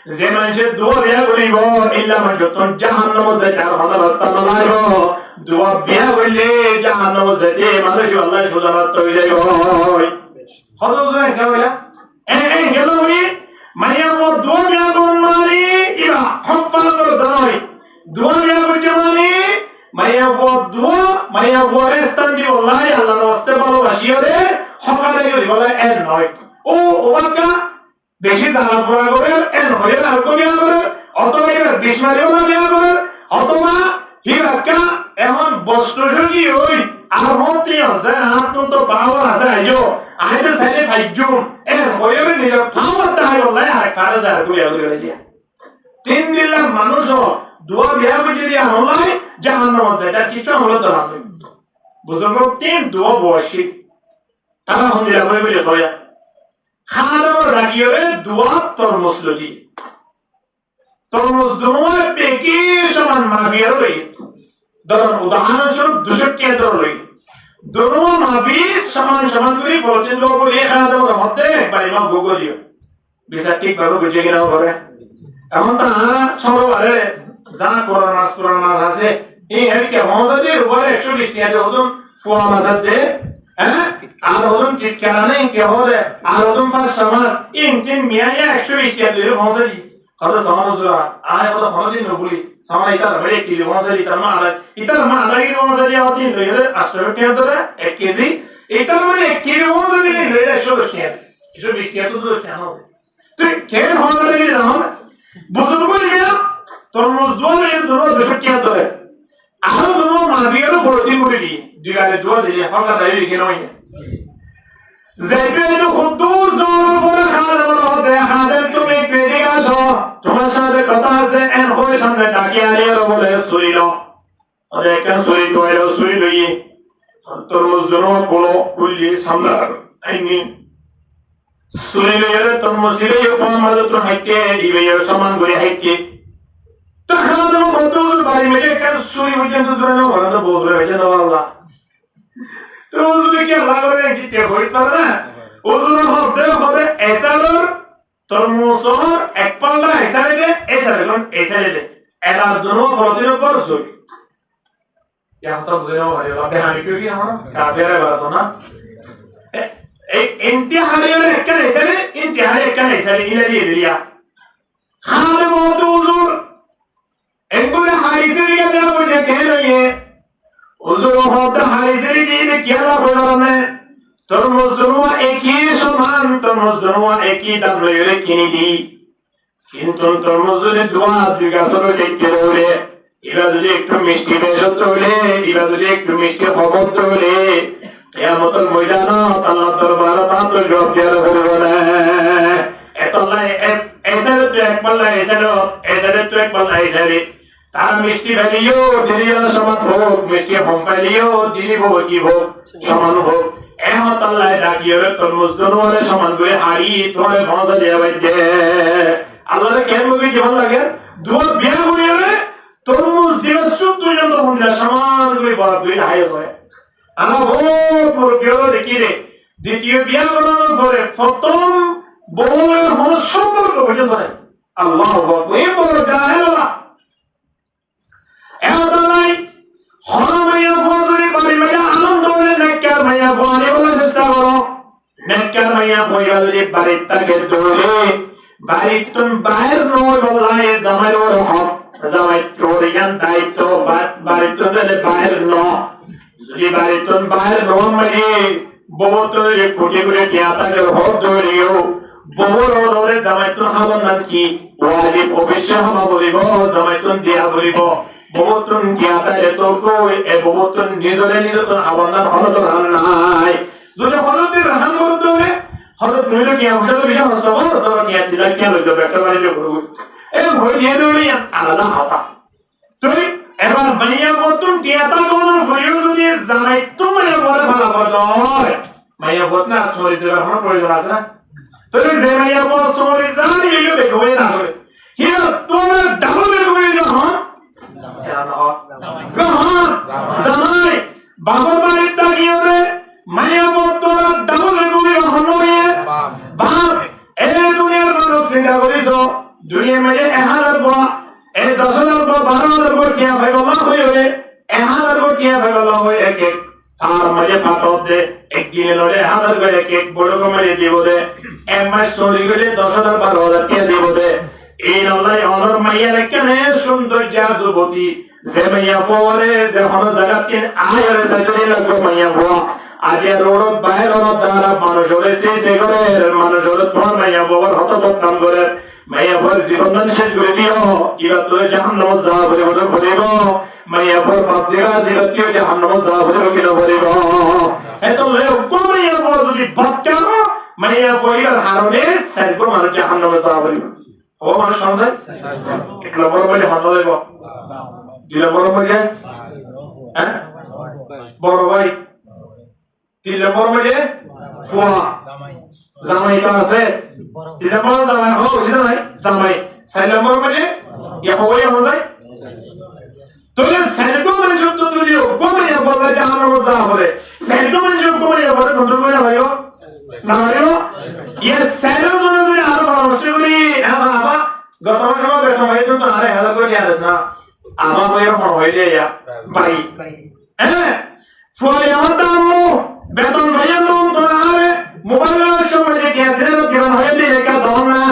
যে মানুষের দোয়া বিয়া করিব ইল্লা মাজতুন জাহান্নাম যাইতার হলো রাস্তা নলাইব দোয়া বিয়া করলে জাহান্নাম যাইতে মানুষ আল্লাহ সোজা রাস্তা হয়ে যাইব কত জোরে কইলা এই গেল ওই মাইয়া ও দোয়া বিয়া করন মানে ইবা হফাল করে দই দোয়া বিয়া করতে মানে মাইয়া ও রেস্তান দিব লাই আল্লাহর রাস্তে ভালোবাসিও রে হকালে গরি বলে এর নয় ও ওয়াকা বেশি জানা পড়া করে এর হয়ে আর কো বিয়া করে অথবা এর বিস্মারিও না বিয়া করে অথবা হিবাকা এমন বস্ত্রসঙ্গী ওই আর মন্ত্রী আছে আপন তো পাওয়ার আছে আইজো আইতে সাইলে ফাইজু এর হয়ে নিজের পাওয়ার তাই বলে আর কারে যায় কো বিয়া করে দিয়া তিন দিলা মানুষ দোয়া বিয়া করে যদি আমলাই জাহান্নাম আছে তার কিছু আমল তো না বুঝুন তিন দোয়া বসি তারা হন্দিরা বই বই হয়া খাদাও রাগিয়ে দোয়া তরমুজ লজি তরমুজ দোয়া পেকি সমান মাবিয়া রই ধরুন উদাহরণস্বরূপ 200 টাকা রই দোয়া মাবি সমান সমান করে ফলতে দোয়া করে খাদাও হতে একবার না গোগরিও বিচার ঠিক ভাবে বুঝে গেল করে এখন তা সরবারে যা কোরআন মাস আছে এই একে মহাজাদের উপরে 120 টাকা ওদম ফুয়া মাসাদে হ্যাঁ আর ওদম ঠিক কারণে কি হবে আর ওদম পাঁচ সমাজ তিন মিয়া 120 টাকা দিলে মহাজাদি কত সমাজরা আয় কত হনদিন নবুলি সমাজ ইতার হয়ে কি মহাজাদি ইতার মা আদায় মহাজাদি আতিন রইলে 8 টাকা ধরে 1 কেজি ইতার মানে 1 কেজি মহাজাদি রইলে 120 টাকা 120 টাকা তো 10 টাকা হবে তুই কে মহাজাদি জানো বুঝুন মিয়া তরমুজ দোয়া এর দোয়া 200 টাকা ধরে আর দোয়া মাবিয়ারও ভর্তি করে দি দিগালে দোয়া দিয়ে হকা দাই কি নয় যেতে তো খুদ্দুস দোর পরে খালে বড় হবে খাদেম তুমি পেরে আসো তোমার সাথে কথা আছে এন হয়ে সামনে ডাকি আরে বলে সুরিল ওরে কেন সুরি কইলো সুরি লই তরমুজ দোয়া বলো কুলি সামনে আইনি সুরি লইরে তরমুজ দিলে ফোন মাঝে তো হাইতে দিবে সমান করে হাইতে তো খাদেম খুদ্দুস বাড়ি মেরে কেন সুরি পর্যন্ত ধরে না ওরা তো বলবে যে আল্লাহ তো ওজুরে কি আল্লাহ করে জিতে হইত পারে না ওজুরে হবে এসালর তরমুজর এক পাল্লা এসালে দে এসালে দে এবার দুনো ফলতির উপর জড়ি ইয়া তো বুঝেনো ভাই আপনি আমি কি না কাবেরে বাতো না এই ইমতিহানের একটা এসালে ইলা দিয়ে দিয়া খালে মত ওজুর এগুলো হারিসে দিকে দেওয়া বটে কে রইয়ে ওজুর হতে হারিসে দিয়ে কি লাভ হলো না তরমুজ দোয়া একই সমান তরমুজ দোয়া একই দাম লইলে কিনে দি কিন্তু তরমুজের দোয়া দুই গাছর লেকে রইলে এবার যদি একটু মিষ্টি বেশত হলে এবার যদি একটু মিষ্টি হবত হলে কিয়ামতের ময়দানত আল্লাহ দরবারে তা তো জবাব দেওয়ার হবে না এতলাই এসারে তো এক পাল্লা এসারে তো এক পাল্লা এসারে তারা মিষ্টি ফেলিও দিলিও সমান হোক মিষ্টি হোম ফেলিও দিলি হোক কি হোক সমান হোক এমত আল্লাহ ডাকিয়ে তরমুজ দোয়ারে সমান করে হারি তোমার ভাষা দেয়া বাইতে আল্লাহর কেন মুভি কেমন লাগে দোয়া বিয়া করিয়ে তরমুজ দিবস সত্তর জন তখন সমান করে বড় দুই হাই হয় আমরা ভোর কেউ দেখি রে দ্বিতীয় বিয়া করানোর পরে প্রথম বউয়ের হল সম্পর্ক পর্যন্ত আল্লাহ এই বড় যায় না এতলাই হরমাইয়া ফজরে বাড়ি মাইয়া আনন্দ করে নেককার মাইয়া বলে বলা চেষ্টা করো নেককার মাইয়া বইবালে বাড়ির তাকে দৌড়ে বাড়ির তুম বাইর নয় বললাই জামাই ওর হক জামাই তোরিয়ান দায়িত্ব বাড়ির তো দিলে বাইর ন যদি বাড়ির তুম বাইর ন মারি বহুত কোটি কোটি টিয়াতাকে হক দৌড়িও বড় ওরে জামাই তুম হাবন নাকি ওয়ালি অবশ্যই হাবা বলিব জামাই তুম দিয়া বলিব বহুতন জ্ঞাতায় তোরকো এ বহুতন নিজরে নিজতন আবন্দান হলদ রান্নাই যদি হলদের রান্না করতে হবে হলদ নিজে কি অংশ বিষয় হস্ত বড় তোর কি দিলা কি হলো বেটা বাড়ি করব এই হই দিয়ে দিই আলাদা হাতা তুই এবার মাইয়া বতুন টিয়াতা কোন হইও যদি জানাই তুমি বলে ভালো কথা হয় মাইয়া বত না সরি দেবার হন প্রয়োজন আছে না তুই যে মাইয়া বত সরি জানি মিলে দেখো না হবে হিরো তোর ডাবল বের না হন জামাই বাবার বাড়ির তাকিয়ে রে মায়া বতরা ডাবল বেগুনি হনয়ে বাপ এই দুনিয়ার মানুষ চিন্তা করিস দুনিয়া মেরে 1000 গো এই 10000 গো 12000 গো টিয়া ভাই আল্লাহ হয়ে 1000 গো টিয়া ভাই আল্লাহ হয়ে এক এক আর মাঝে ফাটক দে একদিনে লড়ে 1000 গো এক এক বড় কো মেরে দিব দে এক মাস চলে গেলে 10000 12000 টিয়া দিব দে এই আল্লাহ অনর মাইয়ার কেনে সুন্দর যুবতী যে মাইয়া পরে যে হন জাগাতিন আয়ারে সাজরি লাগো মাইয়া বুয়া আদিয়া রোড বাইরে রোড দ্বারা মানুষ হয়েছে সে করে মানুষ হলো তোমার মাইয়া বুয়ার হত বদনাম করে মাইয়া বুয়ার জীবন শেষ করে দিও ইবা তোরে জাহান্নাম যা বলে বলে বলিব মাইয়া বুয়ার বাপজিরা জিরতিও জাহান্নাম যা বলে বলে বলিব এত লে মাইয়া বুয়া যদি বদকারো মাইয়া বুয়ার হারনে সাইকো মানুষ জাহান্নাম যা বলিব ও মানুষ সমঝে একলা বড় বলে হাত দেব দিলা বড় বলে হ্যাঁ বড় ভাই 3 নম্বর মানে ফুয়া জামাই তো আছে 3 নম্বর জামাই হো সেটা নাই জামাই 4 নম্বর মানে ইয়া হওয়া যায় তোলে সেরকো মানে যত তুলিও গোমাইয়া বললা জাহান্নাম যা হবে সেরকো মানে যত গোমাইয়া বলে কন্ট্রোল করে ভাইও না ভাইও ইয়ে সেরকো জন্য যদি আর পরামর্শ করি বাবা গত মাসে বেতন ভাই তো আরে হেলা করে দিয়াস না আমা ভাইয়ের মন হইলে ইয়া ভাই হ্যাঁ ফুয়া দামু বেতন ভাইয়া দম তো আরে মোবাইলের সময় যে কে দিলে দিন হয়ে দিলে কা দম না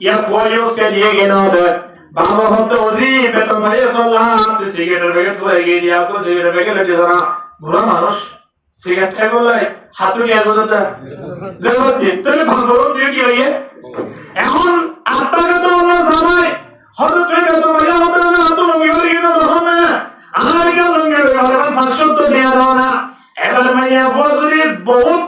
ইয়া ফুয়া ইউজকে দিয়ে গেনা দে বাবা হতে ওজি বেতন ভাইয়া সাল্লাম তে সিগারেটের প্যাকেট হয়ে গিয়ে দিয়া কো সিগারেটের প্যাকেট লয়ে যারা বুড়া মানুষ সিগারেট খাইবো লাই হাতুড়ি আর বোঝাতা জরুরি তাহলে ভাগরো দিয়ে কি হইয়ে এখন আত্মাকে তো আমরা জানাই হয়তো তুই বেতন ভাইয়া হতে না তো লঙ্গি হয়ে গেল তখন না আর কে লঙ্গি হয়ে গেল 500 তো দেয়া দাও না এবার মাইয়া ফুয়া যদি বহুত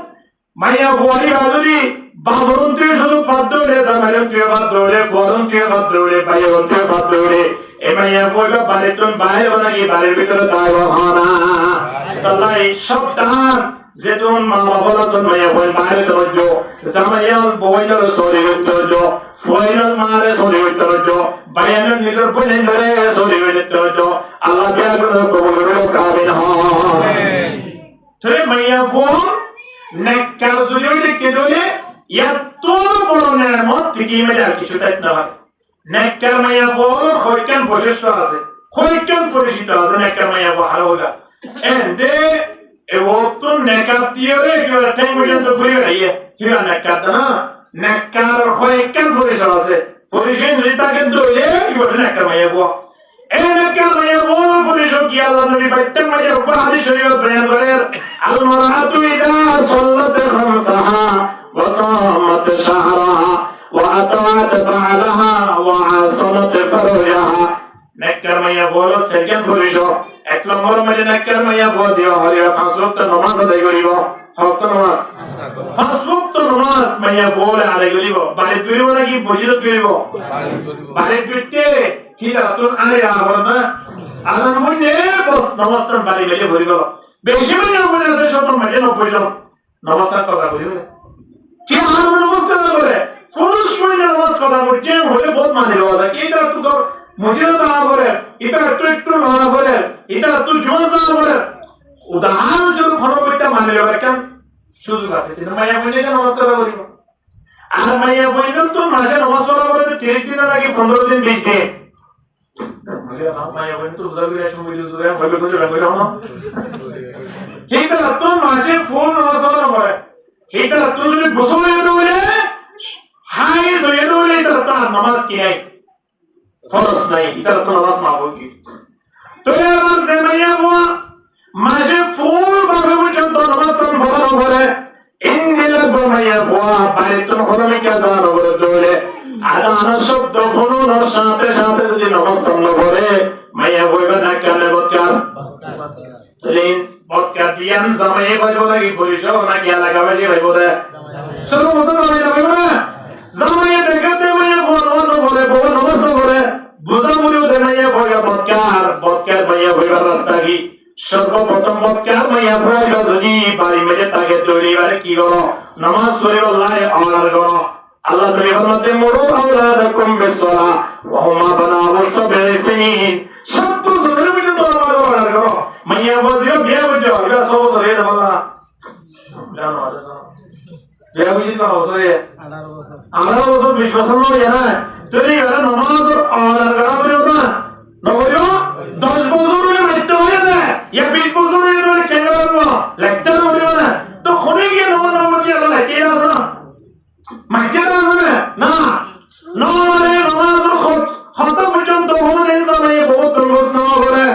মাইয়া ফুয়ারি যদি বাবরন তুই শুধু বাধ্য হলে জামাইরন তুই বাধ্য হলে ফুয়ারন তুই বাধ্য হলে ভাইয়রন তুই বাধ্য হলে এ মাইয়া ফুয়া বাড়ির তুন বাইরে নাকি বাড়ির ভিতরে তাই বাহানা আল্লাহ সব দান যেতুন মা বাবা মাইয়া ফুয়া বাইরে তো জামাইয়াল বইনার সরি হইতো ফুয়াইনাল মারে সরি হইতো বাইয়ানের নিজের বইনের ধরে সরি হইতো আল্লাহ বিয়া করে কবুল করে কামিল হয় তোরে মাইয়া ফুয়া নেককার যদি দেখে দলে এত বড় নেয়ামত ঠিকই মেলে আর কিছু তাই না হয় নেককার মাইয়া ফুয়া কয়টান বৈশিষ্ট্য আছে কয়টান পরিচিত আছে নেককার মাইয়া ফুয়া ভালো হলো এন্ডে এ ওতো নেকাত দিয়ে রে কিবা টাইম পর্যন্ত ঘুরে আইয়ে কিবা নেকাত না নেককার কয়টান পরিচিত আছে পরিচিত যদি তাকে দলে কিবা নেককার মাইয়া ফুয়া এনেকার মাইয়া ফুয়া পরিচিত কি আল্লাহ নবী বাইতাম মাইয়া ফুয়া হাদিস শরীফ বয়ান করেন আল মারাতু ইদা সাল্লাত খামসাহা ওয়া সামাত শাহরাহা ওয়া আতাআত বা'লাহা ওয়া আসানাত ফারজাহা নেককার মাইয়া ফুয়া সেকেন্ড পরিচিত এক নম্বর মানে নেককার মাইয়া ফুয়া দিও হরিয়া 5 ওয়াক্ত নামাজ আদায় করিব হক নামাজ 5 ওয়াক্ত নামাজ মাইয়া ফুয়া আদায় করিব বাড়ি করিব নাকি মসজিদ করিব বাড়ি করতে কি রাতুন আরে আবার না আলার মনে বস নমস্কার বাড়ি গেলে ভরি গেল বেশি মানে বলে আছে 70 মানে 90 জন নমস্কার কথা কইও কি আর নমস্কার করে পুরুষ মানে নামাজ কথা করতে হলে বহুত মানে দেওয়া যায় কি এটা তো তোর মসজিদে তো না করে এটা একটু না করে এটা তো জোয়ান না করে উদাহরণ যদি ফলো করতে মানে দেওয়া কেন সুযোগ আছে কিন্তু মাইয়া বইনে নামাজ কথা করিব আর মাইয়া বইনে তো মাসে নামাজ পড়া করে 30 দিন লাগে 15 দিন বেশি মাইয়া বইনে তো উজাগরে আসলে বুঝি জুরে ভাবে করে রাখবে না এটা তো মাসে ফুল নামাজ পড়া করে এটা তো যদি গোসল হয়ে যাবে হাই হয়ে যাবে এটা তো নামাজ কি নাই ফরজ নাই এটা তো নামাজ মাফ হবে তো এবার যে মাইয়া বুয়া মাসে ফুল ভাবে পর্যন্ত নামাজ পড়া করে ইন্দিলা মাইয়া বুয়া বাইতুল হরমে কে জানো করে চলে আদান শব্দ ফোনের সাথে সাথে যদি নামাজ পড়া করে মাইয়া বুয়া না কেনে বকার লিন বকার দিয়ান জামাই ভাইবো লাগি পরিশো নাকি লাগাবে যে ভাইবো দে শুরু মত জামাই যাবে না জামাই দেখাতে মাইয়া বুয়া বলে বউ নামাজ পড়ে বুঝা বলিও দে মাইয়া বুয়া বকার মাইয়া বুয়া রাস্তা কি সর্বপ্রথম বৎকার মাইয়া ফুয়া যদি বাড়ি মেরে তাকে তৈরি বারে কি করো নামাজ পড়ে আল্লাহ অর্ডার করো আল্লাহ নবী ফরমাতে মুরু আওলাদাকুম বিসসালাহ ওয়া হুমা বানাউ সাবঈসিন সব জোরে বিটে তো অর্ডার করো মাইয়া ফুয়া বিয়ে হইছে এটা সব সরে আল্লাহ জানো আছে বিয়ে হইছে তো সরে 18 বছর 20 বছর নয় না তুমি এরা নামাজ আর করা করিও না নগরিও 10 বছর ধরে মাইতে হয়ে যায় ইয়া 20 বছর ধরে কেন করব লাগতে না করিও না তো খনে গিয়ে নমর কি আল্লাহ কে আছে না মাইতে না না নমারে নামাজ খত পর্যন্ত হতে সময় বহুত প্রশ্ন করে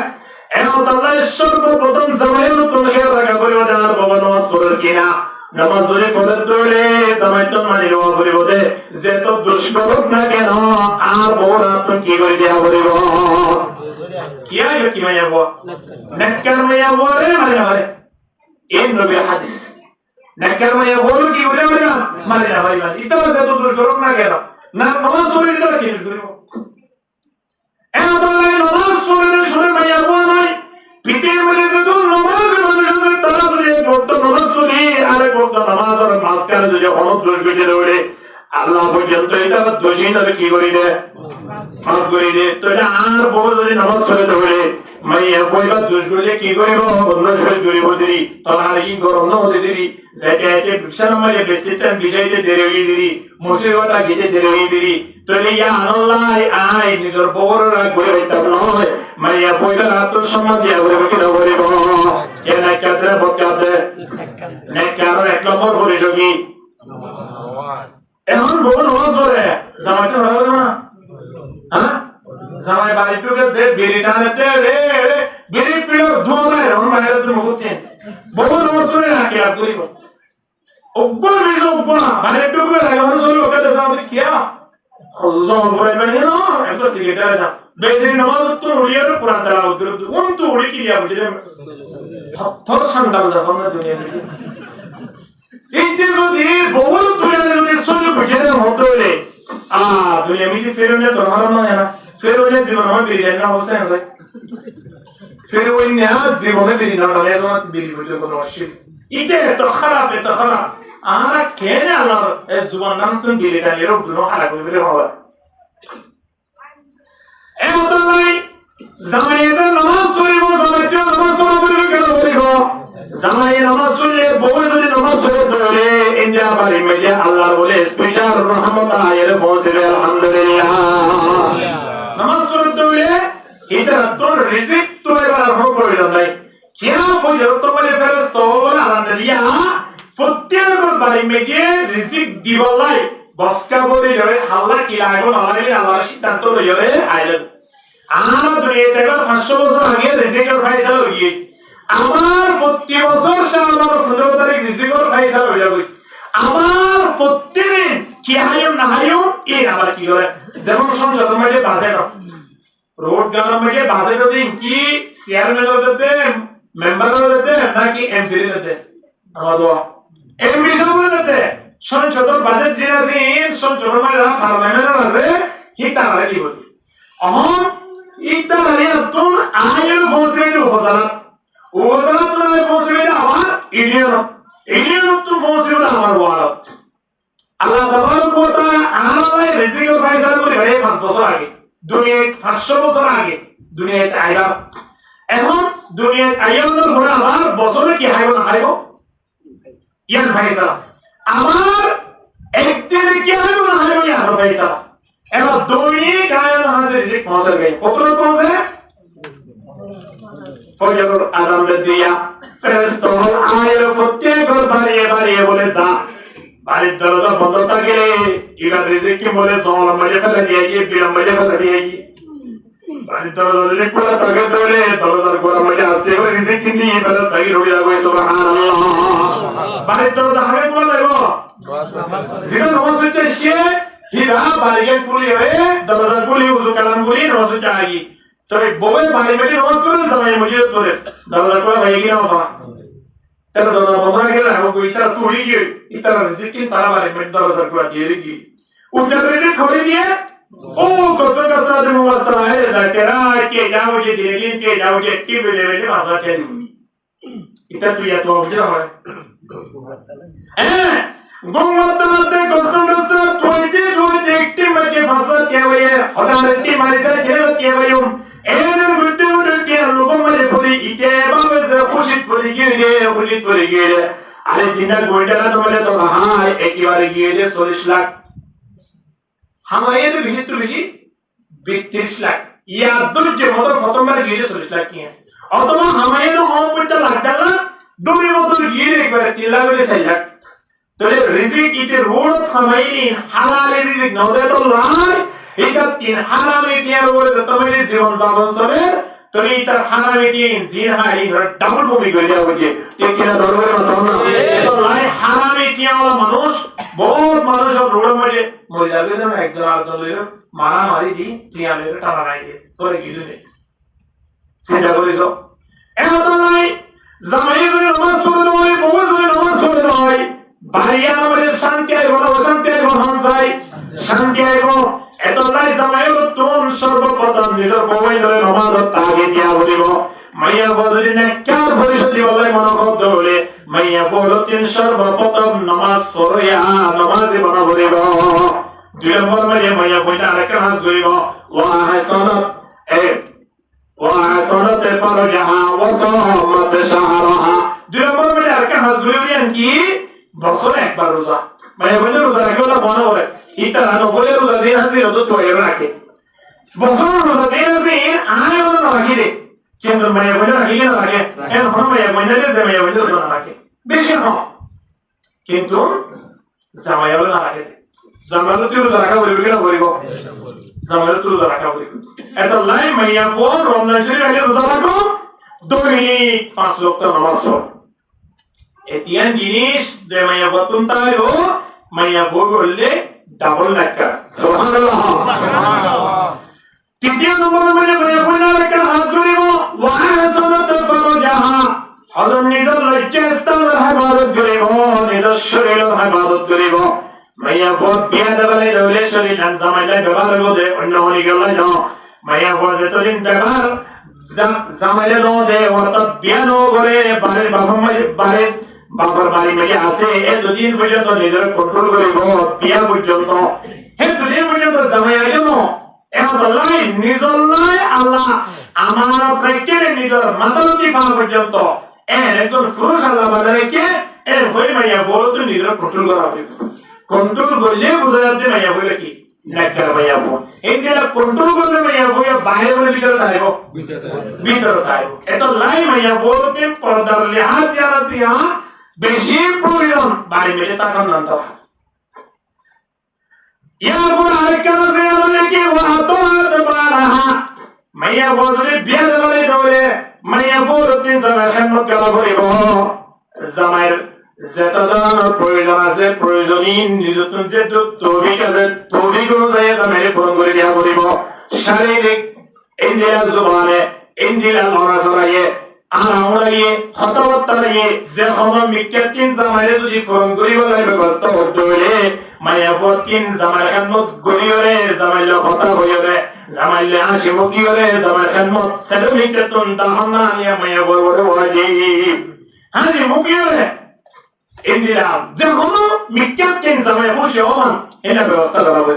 এখন আল্লাহ সর্বপ্রথম জামাইল তোমাকে রাখা করিও না বাবা নামাজ পড়েন কিনা নামাজ পড়ে ফরজ ধরে জামাই তো মানে রওয়া করিব দে যে তো দুষ্করক না কেন আর বড় আপনি কি করে দেয়া করিব কি আয় কি মাইয়া বো নেককার মাইয়া বলে মানে না মানে এই নবী হাদিস নেককার মাইয়া বলো কি করে মানে না মানে ইতরা যে তো দুষ্করক না কেন না নামাজ পড়ে ইতরা কি করিব এখন আল্লাহ নামাজ পড়ে শুনে মাইয়া বো নাই পিতের মধ্যে যে তো নামাজ পড়ে তারা যদি বলতো নামাজ পড়ি আরে বলতো নামাজ আর মাসকারে যদি অনেক দোষ বেঁচে রয়ে আল্লাহ পর্যন্ত এটা দোষী তবে কি করি দে মাফ করি দে তো এটা আর বড় যদি নামাজ পড়ে ধরে মাইয়া কইবা দোষ করলে কি করিব অন্য দোষ করিব দিরি তার কি গরম না হতে দিরি যেটা এতে বিশাল মানে বেশি টাইম বিষয়তে দেরি হয়ে দিরি মুসিবতটা গিয়ে দেরি হয়ে দিরি তো ইয়া আল্লাহ আই নিজের বড় রাগ করে হইতাম নয় মাইয়া কইবা আত্ম সম্মান দিয়া বলবে কি না বলিব কেন কাদরে বকাদে নেকার এক নম্বর করে যোগী এখন বড় নামাজ পড়ে জামাতে ভালো না হ্যাঁ জামাই বাড়ি টুকে দে বিড়ি টানে দে রে বিড়ি পিলো ধোয়া রন বাইরে তো মুহূর্তে বড় নামাজ পড়ে রাখে আর করিব ওব্বা মিজ ওব্বা বাড়ি টুকে রাখে নামাজ পড়ে ওকে জামাতে কিয়া জমা পড়ে মানে না একটা সিগারেট যা বেশি নামাজ তো উড়িয়ে কোরআন তেলাওয়াত করে উন তো উড়ি কি দিয়া বুঝলে থর সান্ডাল দা আমরা দুনিয়াতে ইতে যদি বহু দুনিয়াতে যদি সহ্য বুঝে দেন হতো রে দুনিয়া মিটি ফেরনে তো হারাম না না ফেরনে জীবন আমার বেরিয়ে না হচ্ছে না ফেরনে জীবনে বেরিয়ে না হলে তো বেরিয়ে হইলো কোনো অসুবিধা ইতে তো খারাপ আর কেন আল্লাহ এই জুবান নাম তুমি বেরিয়ে না এর দুনো হারা করে বেরিয়ে হওয়া এই মতলাই জামাইয়ের নামাজ পড়িব জামাইতে নামাজ পড়িব কেন বলিব জামাই নামাজ পড়লে বউ যদি নামাজ পড়ে ধরে ইনজা বাড়ি মেলে আল্লাহ বলে স্পেশাল রহমত আয়ের পৌঁছবে আলহামদুলিল্লাহ নামাজ পড়ে ধরে এটা তোর রিজিক তো এবার আর প্রয়োজন নাই কিয়া ফজর তো বলে ফেরেশতা বলে আলহামদুলিল্লাহ প্রত্যেকের বাড়ি মেলে রিজিক দিবলাই বসকা বলে ধরে আল্লাহ কি লাগো না লাগলে আল্লাহর সিদ্ধান্ত লইরে আইলেন আর দুনিয়াতে এবার 500 বছর আগে রিজিকের ফয়সালা হইয়ে আমার প্রতি বছর শাওয়াল 15 তারিখ রিজিকের ফয়সালা হয়ে যাবে আমার প্রতিদিন কি হায়ম না হায়ম এই আবার কি করে যেমন সংসদ মধ্যে বাজেট রোড গালার মধ্যে বাজেট দিন কি চেয়ারম্যান দিতে মেম্বার দিতে নাকি এমপি দিতে আমাদের এমপি সব দিতে সংসদের বাজেট যে আছে সংসদের মধ্যে পার্লামেন্ট আছে হিতা রাখি বলি অহম ইতা রাখতুন আয়ের পৌঁছবে উপজেলা উপজেলা তো পৌঁছবে আবার ইউনিয়ন তো পৌঁছবে আমার ওয়ার্ড আল্লাহ তাবারক ওয়া তাআলা আল্লাহ রিজিকের ফয়সালা করে 5 বছর আগে দুনিয়ায় 500 বছর আগে দুনিয়াতে আইবা এখন দুনিয়ায় আইয়ানোর পরে আবার বছরে কি হাইব না হাইব ইয়ার ফয়সালা আবার একদিনে কি হাইব না হাইব ইয়ার ফয়সালা এবার দৈনিক আয়াত হাসে রিজিক পৌঁছাবে কতটা পৌঁছে ফজর আযান দিয়া ফেরেশতা আয়ের প্রত্যেকবার বাড়িয়ে বলে যা বাড়ির দরজা বন্ধ থাকলে এবার রিজিক কি বলে জল মাঝে ফেলে দিয়ে গিয়ে বিরাম মাঝে ফেলে দিয়ে গিয়ে বাড়ির দরজা যদি খোলা থাকে তাহলে দরজার গোড়া মাঝে আসতে করে রিজিক কি নিয়ে ফেলে থাকি রুড়ি যাবে সুবহানাল্লাহ বাড়ির দরজা হাগে খোলা লাগবো জিনা নামাজ পড়তে সে হিরা বাড়িয়ে পুলি হয়ে দরজা পুলি উযু কালাম পুলি নামাজ পড়তে আগি তবে বউয়ের বাড়ি মেটে নামাজ পড়ে জামাই মসজিদ করে দরজা খোলা হয়ে গিয়ে না তারা দরজা বন্ধ রাখে না ওই তারা তুড়ি গিয়ে ইতারা রিজিক কিন তারা বাড়ি মেটে দরজা খোলা দিয়ে গিয়ে উত্তর রিজিক খোলে দিয়ে ও কসর কসর de muestra la terá que ya oye dirigir que ya oye que debe pasar que ita tu ya tu oye হয় গোমততে কসম কসম তুইতে একটি মাকে ফাসা কে হয়ে হঠাৎ একটি মারিসা কে হয়ুম এর গুদ্দে উঠে লোক মারে পড়ি ইতে বাবে খুশি পড়ি গিয়ে আরে দিনা গোইটা তোমালে তো হাই একেবারে গিয়ে যে 40 লাখ হামাইয়াতে বেশি তো বেশি 32 লাখ ইয়াদুর যে মত প্রথমবার গিয়ে 40 লাখ কিয়া অথবা হামাইয়াতে হমপড়তে লাগতাল না দুই মত গিয়ে একবার 3 লাখ করে 4 লাখ তাহলে রিজিক ইতে রোড হামাইনি হালাল রিজিক নদে তো লাই এটা তিন হারামে টিয়ার উপরে তোমার জীবন যাপন চলে তুমি তার হারামে টিন জিন হারি ডাবল ভূমি করে যাও যে ঠিক কিনা দরবারে মাত্র না তো লাই হারামে টিয়াওয়ালা মানুষ বহুত মানুষ সব রোডের মধ্যে মরে যাবে না একজন আরেকজন লইলো মারামারি দি টিয়া লইলো টানা নাই দিয়ে তোরে কিছু নেই চিন্তা করিস এত লাই জামাই যদি নামাজ পড়ে দেয় বউ যদি নামাজ পড়ে দেয় বাড়িয়ার মধ্যে শান্তি আইব না অশান্তি আইব হামসাই শান্তি আইব এত লাই জামাই তুম সর্বপ্রথম নিজের বউই ধরে নামাজ তাকে দিয়া বলিব মাইয়া বদলি না কার পরিশোধ বলে মনোবদ্ধ হলে মাইয়া বলতেন সর্বপ্রথম নামাজ পড়িয়া নামাজে বানা বলিব দুই নম্বর মাইয়া বইটা আরেকটা নামাজ করিব وحسنت فرجها وصامت شهرها দুই নম্বর আরেকটা নামাজ করিব কি বছরে একবার রোজা মাইয়া বইটা রোজা রাখবে না মনে করে ইতা নফলের রোজা দিন হাজির হতো তো এর রাখে বছর রোজা দিন হাজির আয় ওটা রাখি দে কিন্তু মাইয়া বইটা রাখি না রাখে এর হন মাইয়া বইটা যে মাইয়া বইটা রোজা রাখে বেশি না কিন্তু জামাইয়া না রাখে জামাইয়া তুই রোজা রাখা বলবি না বলিব জামাইয়া তুই রোজা রাখা বলবি এত লাই মাইয়া বো রমজান শরীফ আগে রোজা রাখো দৈনিক 5 ওয়াক্ত নামাজ পড়ো এতিয়ান জিনিস যে মাইয়া বতুন তাইরো মাইয়া বো বললে ডাবল নাকা সুবহানাল্লাহ তৃতীয় নম্বর মানে মাইয়া বো না রাখা হাজ করিব ওয়া হাসানাত ফারজাহা হযর নিজের লজ্জাস্থানের ইবাদত করিব নিজের শরীরের ইবাদত করিব মাইয়া বো বিয়া দেবালে দৌলে শরীর নাম জামাইলে ব্যবহার করবে অন্য হলি গেল না মাইয়া বো যতদিন ব্যবহার জামাইলে নো দে অর্থাৎ বিয়া নো করে বাড়ির বাবার বাড়ি মেয়ে আছে এতদিন পর্যন্ত নিজের কন্ট্রোল করিব বিয়া পর্যন্ত এতদিন পর্যন্ত জামাই গেল এখন লাই নিজর লাই আল্লাহ আমার রেখে নিজের মাতালতি পাওয়া পর্যন্ত একজন পুরুষ আল্লাহ বাদা রেখে এর হই মাইয়া বড় তো নিজের কন্ট্রোল করা হবে কন্ট্রোল করলে বোঝা যাচ্ছে মাইয়া বলে কি নাকার মাইয়া বল এই যে কন্ট্রোল করলে মাইয়া বলে বাইরে বলে ভিতরে থাকবো ভিতরে থাকবো এত লাই মাইয়া বলতে পর্দার লিহাজ ইয়ারাসিয়া বেশি প্রয়োজন বাড়ি মেলে তাকান না তো ইয়ারপর আরেকটা আছে বলে কি ওয়াতাত বালাহা মাইয়া বলে বিয়ে বলে দৌড়ে মাইয়া বলতে জামাই খেদমত করা করিব জামাইয়ের যেটা জানার প্রয়োজন আছে প্রয়োজনই নিজের যে তৌফিক আছে তৌফিক অনুযায়ী জামাইরে পূরণ করে দেওয়া করিব শারীরিক ইন্দ্রিয় জবানে ইন্দ্রিয় লড়াচড়াইয়ে আরামড়াইয়ে হতবত্তাইয়ে যে সময় মিক্কাতিন জামাইরে যদি পূরণ করিব লাগে ব্যবস্থা হতে হলে মাইয়া বতিন জামাইর খেদমত করিওরে জামাইলে কথা হইরে জামাইলে হাসি মুখিওরে জামাইর খেদমত সেরমিকাতুন দাহনা নিয়া মাইয়া বড় ওয়াজিব হাসি মুখিওরে ইন্দিরাম যে হলো মিক্কাতিন জামাই খুশি হন এটা ব্যবস্থা করা হবে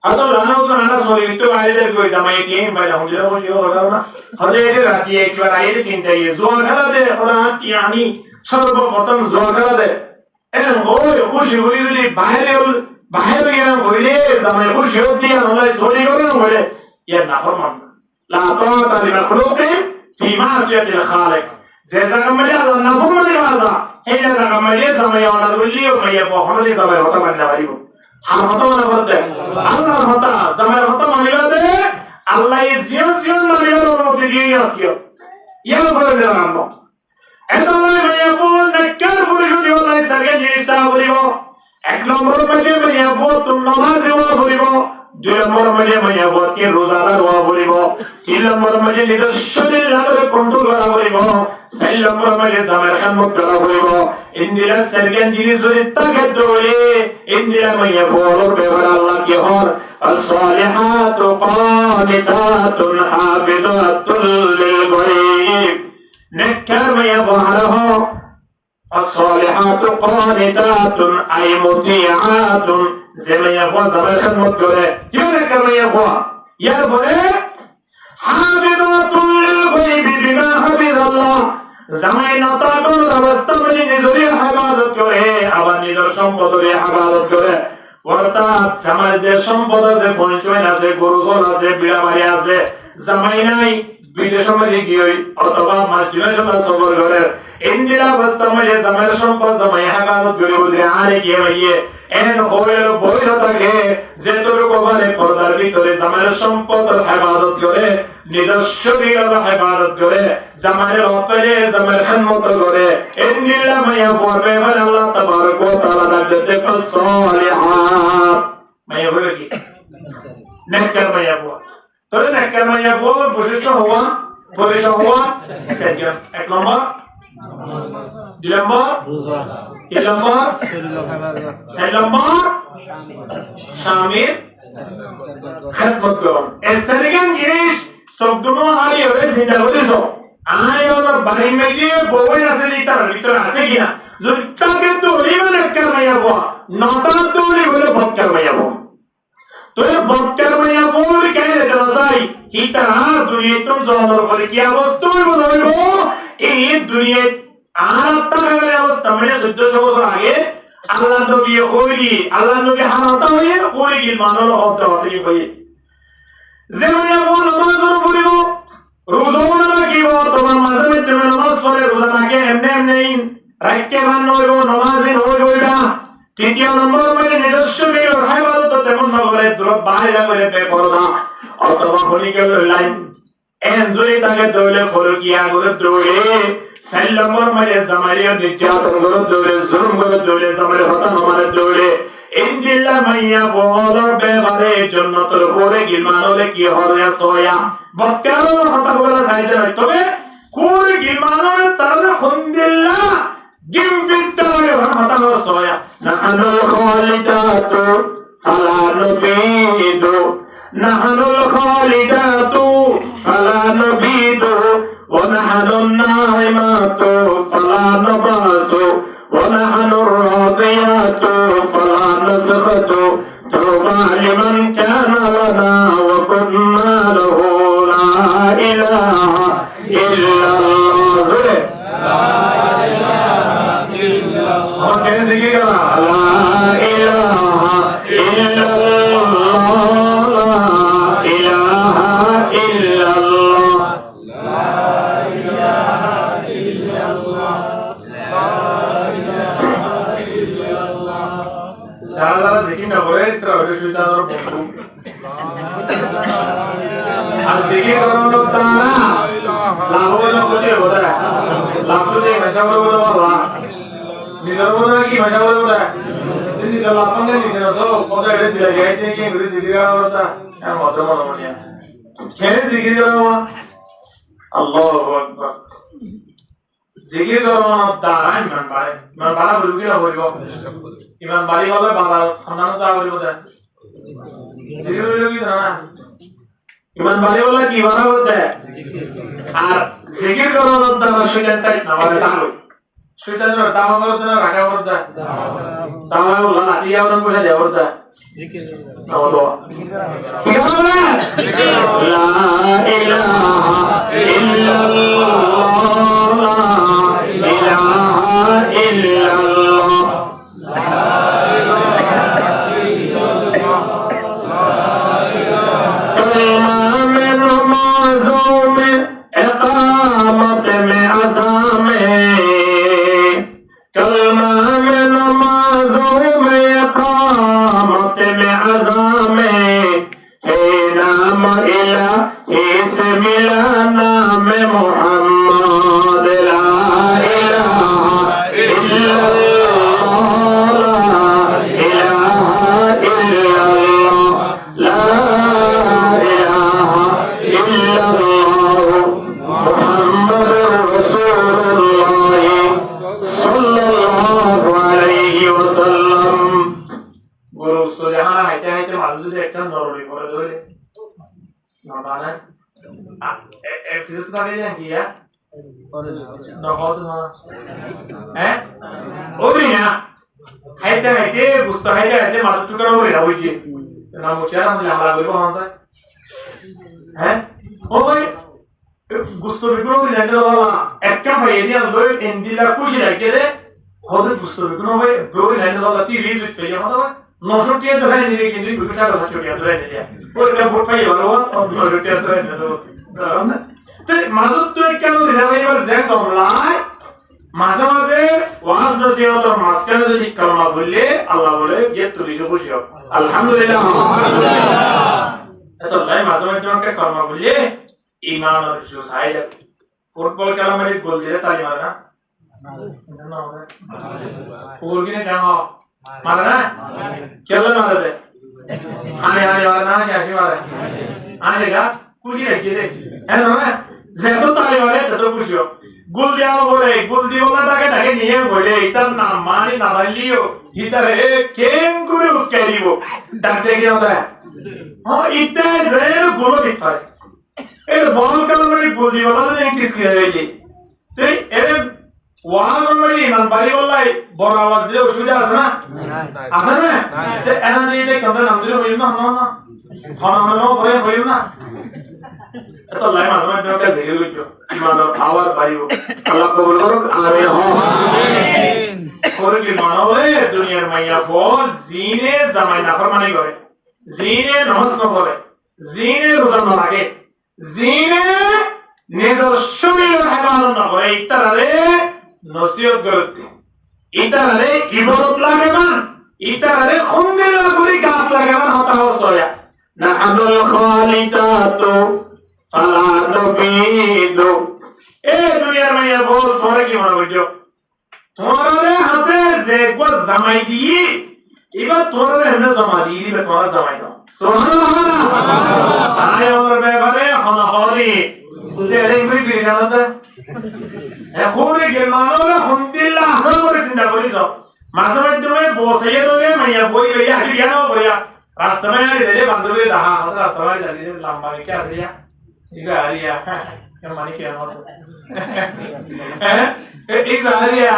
আতো লানাউজ আনাস হইতো আইদের কই জামাই তিন বাইরে হন্দিরা খুশি হলো না হজে রাতে একবার আইরে তিনটাই জোয়া খেলা দে ওরা টিয়ানি সর্বপ্রথম জোয়া খেলা দে এর ওই খুশি হইলি বাইরে গেলাম হইলে জামাই খুশি হতে আল্লাহ সরি করলাম হইলে ইয়ার নাফরমান লা তাআতা লিমাখলুকিন ফি মাসিয়াতিল খালিক যে জায়গা মধ্যে আল্লাহ নাফরমানি ওয়াজা এইটা জায়গা মধ্যে জামাই অর্ডার করলি মাইয়া বহনলি জামাই হতা মাননা পারিব আর হতা মানা করতে আল্লাহর হতা জামাই হতা মানিবা দে আল্লাহ এই জীবন মানিবার অনুমতি দিয়ে কিও ইয়ার করে দেন আল্লাহ এত মাইয়া বল নাকার পরিশোধ আল্লাহ সার্গে জিনিসটা বলিব এক নম্বর মধ্যে মাইয়া বল তুমি নামাজ ওয়া বলিব দুই নম্বর মধ্যে মাইয়া বল কি রোজাদার ওয়া বলিব তিন নম্বর মধ্যে নিজের শরীর লাগলে কন্ট্রোল করা বলিব চার নম্বর মধ্যে জামাইর খেদমত করা বলিব ইন্দিরা সার্গে জিনিস যদি তাকে দৌড়ে ইন্দিরা মাইয়া বলর ব্যাপারে আল্লাহ কি হর الصالحات قانتات حافظات للغيب نكر মাইয়া বহারহ الصالحات قانتات أي مطيعات زي يقوى زمان خدمت قوله يونك ما يقوى يقوى حافظات للغيب بما حفظ الله زمان نطاقون ربستمل نزوري حفاظت قوله أبا نزور شمبطوري حفاظت قوله অর্থাৎ জামাই যে সম্পদ আছে, পঞ্চমেন আছে, গরু জল আছে, বিড়া বাড়ি আছে, জামাই নাই বিদেশে মেরে গিয়ে অথবা মাল্টিনেশনাল সফর করে ইন্দিরা অবস্থা মধ্যে জামাইয়ের সম্পদ জামাই হেফাজত করে বলে আরে গিয়ে ভাইয়ে এন হইল বইল থাকে যেটুকু মানে পর্দার ভিতরে জামাইয়ের সম্পদের হেফাজত করে নিজস্ব বিরল হেফাজত করে জামাইয়ের অপরে জামাইয়ের খেদমত করে ইন্দিরা মাইয়া পড়বে বলে আল্লাহ তাবারক ওয়া তাআলা ডাকতে ফাসলিহাত মাইয়া বলে কি নেককার মাইয়া পড় তোরে নেককার মাইয়া পড় বৈশিষ্ট্য হওয়া সেকেন্ড এক নম্বর দুই নম্বর তিন নম্বর চার নম্বর স্বামীর খেদমত করুন এই সেকেন্ড জিনিস সবগুলো হারি হয়ে চিন্তা করেছো আয় আমার বাড়ি মেয়ে বউই আছে তার ভিতরে আছে কিনা যদি তাকে দৌড়িবে নেককার মাইয়া পড় নটা দৌড়ি বলে বক্কার মাইয়া পড় तो ये बक्कर में या बोल कह रहे जनासाई हिता दुनिया तुम जोनर फल की अवस्था में बोलो ये दुनिया आता है अवस्था में शुद्ध शब्द आगे अल्लाह तो भी होली अल्लाह तो भी हारता है होली की मानो लो होता होता है भाई ज़िम्मे वो नमाज रो बोली वो रोज़ों ना की वो तो हम मज़े में तुम्हें नमाज पढ़े रोज़ा ना के हमने नहीं रख के मान लो वो नमाज इन हो जाएगा তৃতীয় নম্বর মানে নিজস্ব বিরল হেফাজত তেমন নগরে দ্রব বাইরে করে বেপরদা অথবা হলিকে লাইন এনজুরি তাকে দৌলে ফরকিয়া করে দৌড়ে চার নম্বর মানে জামারিয়া নির্যাতন করে দৌড়ে জুলুম করে দৌড়ে জামারি হতান মানে দৌড়ে ইনজিল্লা মাইয়া বদর বেবারে জান্নাতের পরে গিলমানলে কি হরে সোয়া বক্কার হতা বলা চাইতে না তবে কোরে গিলমানলে তারা খুনদিল্লা جم في الدار ورحمة الصويا نحن الخالدات فلا نبيد نحن الخالدات فلا نبيد ونحن الناعمات فلا نباس ونحن الراضيات فلا نسخط توبى لمن كان لنا وكنا له لا إله إلا الله और कैसे की करा ला इलाहा इल्लल्लाह ला इलाहा इल्लल्लाह ला इलाहा इल्लल्लाह ला इलाहा इल्लल्लाह सारा जिकिर ना करे इतना बड़े शैतान और बंदू आज जिकिर करो तो तारा लाभों ना कुछ होता है लाभों से मजा करो तो वाला নিজের কথা কি ভাষা বলে কথা নিজের লাপঙ্গে নিজের সব কথা এটা ছিল গাইতে কি ঘুরে জিকির করা কথা আর মত মনে মনে কেন জিকির করা আল্লাহু আকবার জিকির করা দ্বারা ইমান বাড়া বলবি না বলবো ইমান বাড়ি হলে বাবা খানানো তা বলবো তা জিকির বলবি কি না ইমান বাড়ি হলে কি বাড়া বলতে আর জিকির করা দ্বারা শয়তান তাই নামাজে তাহলে শয়তানের দাওয়া করতে না রাখা করতে দাওয়া বলা না দিয়া ওরন কইলা দেওয়া করতে জিকির নাও কি হবে লা ইলাহা ইল্লাল্লাহ লা ইলাহা ইল্লাল্লাহ লা ইলাহা ইল্লাল্লাহ লা ইলাহা কলমা মে নমাজো মে ইকামত মে আযামে कलमा में नमाजों में इकामत में अज़ामे है नाम इलाही से मिला नाम मोहम्मद ला इलाहा इल्लल्लाह ला इलाहा इल्लल्लाह ला इलाहा इल्लल्लाह मुहम्मदुर रसूलुल्लाह सल्लल्लाहु अलैहि वसल्लम गुरुस्त जहां आते आते मालूम है एक नरड़ी করে ধরে না মানে এ ফিজিত কাকে জান কি है না হতো না হ্যাঁ ওরে না হাইতে হাইতে বুঝতে হাইতে হাইতে মাথা টুকরা ওরে না ওই যে না মোচারা মনে হালা কইবো হানসা হ্যাঁ ও ভাই গুস্ত বিগ্রহ লাগে বাবা একটা ভাই এদিন লই ইন্দিলা খুশি লাগে দে হযরত গুস্ত বিগ্রহ ভাই দৌড় লাগে বাবা 30 মিনিট পেয়ে যাবে বাবা নশটিয়া ধরে নিয়ে কিন্তু দুইটা কথা ছড়িয়ে ধরে নিয়ে ওইটা ভোট পাই ভালো নশটিয়া ধরে নিয়ে তো মাজত তো কেন রিলাইবার যে কমলাই মাঝে মাঝে ওয়াজ নসিহতের মাঝখানে যদি কালমা বললে আল্লাহ বলে গিয়ে তুমি খুশি হও আলহামদুলিল্লাহ এত লাই মাঝে মাঝে তোমাকে কালমা বললে ঈমান আর জোশ আই যাবে ফুটবল খেলা মানে গোল দিয়ে তালি মারে না ফুটবল কিনে কেমন মারে না খেলা মারে দে আনে আনে মারে না আসি মারে আনে গা খুশি রেখে দে হ্যাঁ না যেত তালি মারে তত খুশি হও গোল দেওয়া বলে গোল দিবলাটাকে তাকে নিয়ে বলে এটার নাম মানে না দাঁড়িয়েও ইতারে কেম করে উস্কাই দিব ডাক দেখে ওটা হ্যাঁ ইতে যে গোল দিতে পারে এটা বল খেলা মানে গোল দিবলা তো ইংলিশ খেলে গেলি তুই এর ওয়াজ মানে ইমান বাড়ি বললাই বড় আওয়াজ দিলে অসুবিধা আছে না আছে না এনা দিয়ে কত নাম দিলে হইল না না হন করে হইল না এত লাই মাঝে মাঝে ওকে দেখে লইছো ইমানের আওয়াজ বাড়িব আল্লাহ কবুল করুক আমিন আমিন করে কি মানলে দুনিয়ার মাইয়া বল জিনে জামাই না ফরমানি করে জিনে নামাজ না পড়ে জিনে রোজা না লাগে জিনে নিজের শরীরের হেফাজত না করে ইতারে নসিহত করতে ইতারে ইবাদত লাগে না ইতারে খুনদিলা করে গাত লাগে না হতা হসয়া নাহানুল খালিতাতু ফালা নবিদু এ দুনিয়ার মাইয়া বল তোমরা কি মনে করছো তোমারে হাসে যে গো জামাই দি এবার তোমরা এমনে জামা দি দিবে তোমরা জামাই দাও সুবহানাল্লাহ আয় আমার ব্যাপারে হনহরি তুই এর ইংরি বিরানতে এ হোরে গেলমানোলে আলহামদুলিল্লাহ হাজার করে চিন্তা করিস মাঝে মাধ্যমে বসাইয়ে তোলে মাইয়া বই লইয়া হাঁটি কেন করিয়া রাস্তায় দিলে বান্ধবী দাহা রাস্তায় দাঁড়িয়ে লম্বা কে আসিয়া Igaria, yang mana kaya mau? Igaria,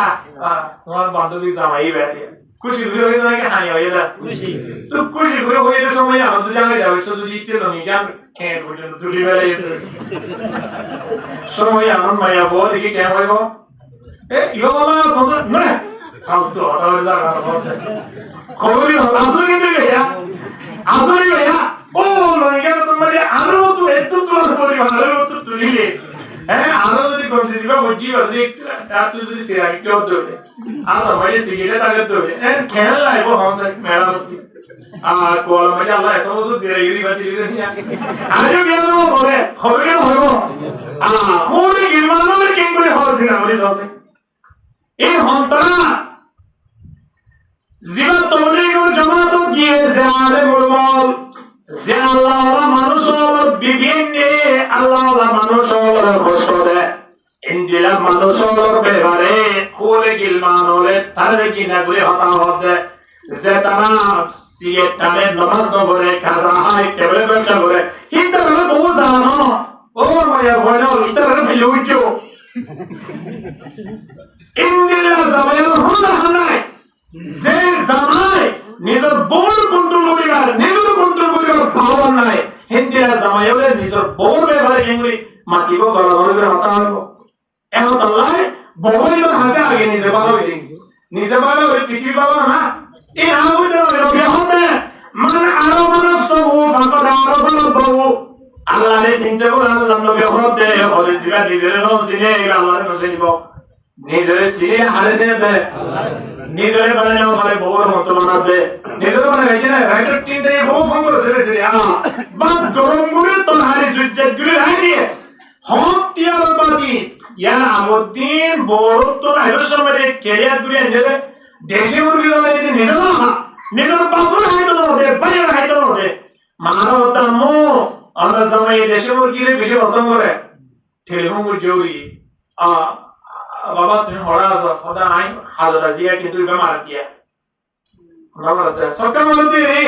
তোমার বান্ধবী জামাই বেরিয়ে খুশি ঘুরে হয়ে তোমাকে হাই হয়ে যায় খুশি তো খুশি ঘুরে হয়ে যাওয়ার সময় আমাদের জানা যাবে শুধু দিতে নয় জ্ঞান খেয়ে পর্যন্ত তুলি বেড়ে সময় আনন্দ মায়া বল দেখি কেমন হইব ইয়োলা বন্ধু না ফালতু হতা হয়ে যাবে খবরই হল আসলে ভাইয়া ও নয় কেন তোমার আরো তো এত তোমার পরিবার আরো তো তুলিলে হ্যাঁ আরো যদি কমছে দিবা বুঝি বাজে তার তুই যদি সিরামিক কেউ ধরে আর আমার সিগারেট আগে ধরে খেয়াল লাগবো হামসা মেলা হচ্ছে আর কোয়াল মানে আল্লাহ এত বছর সিরাগিরি বাতি লিখে নিয়ে আরে কেন বলে হবে কেন হইব কোন গিরমানোর কেন করে হওয়া না বলে সসে এই হন্তরা জীবন তবলিগের জামাত গিয়ে যারে বলবল যে আল্লাহ মানুষের বিভিন্ন আল্লাহ মানুষের বসরে ইন্দিলা মানুষের ব্যাপারে কোলে গিলমানলে তার কিনা করে হতা হতে যে তারা সিয়ে টানে নামাজ করে কাজা হয় টেবলে বসা করে হিতারে বহু জানো ও মায়া বলো হিতারে ভিলুজো ইন্দিলা জামাইল হলা হানাই যে জামাই নিজের বউর কন্ট্রোল করিবার নিজের কন্ট্রোল করিবার পাওয়ার নাই হিন্দিরা জামাইলে নিজের বউর ব্যাপারে কেঙ্গুলি মাতিব গলা ধরে হতা হইব এখন আল্লাহ বউই তো হাসে আগে নিজে ভালো হইলি নিজে ভালো হই পৃথিবী ভালো না এই আগুতে রবি হতে মান আরো মানুষ সবু ফাঁকর আরো ভালো বউ আল্লাহরে চিন্তা করে আল্লাহ নবী হতে হলে জিবা নিজের নসিনে আল্লাহরে নসিব নিজের সিনে হারে দেতে নিজের বানানো আমারে বউর মত বানাতে নিজের বানাই যে না রাইটার টিমটা এই বউ ফোন করে ধরেছে বাদ গরম করে তোর হারে জুজ্জাত করে রাই দিয়ে হক তিয়ার বাতি ইয়া আমুদ্দিন বড় তো আইরস সময় ক্যারিয়ার করে নিজে দেশে মুরগি হয়ে যে নিজে না নিজের বাপুর হাইতো না দে বাইরে হাইতো না দে মারো তামো আমরা সময় দেশে মুরগিরে বেশি পছন্দ করে ঠেলে মুরগি বাবা তুমি হড়া আছো সদা আই হাজার দিয়া কিন্তু ইবা মার দিয়া মারতে সরকার মারতে রে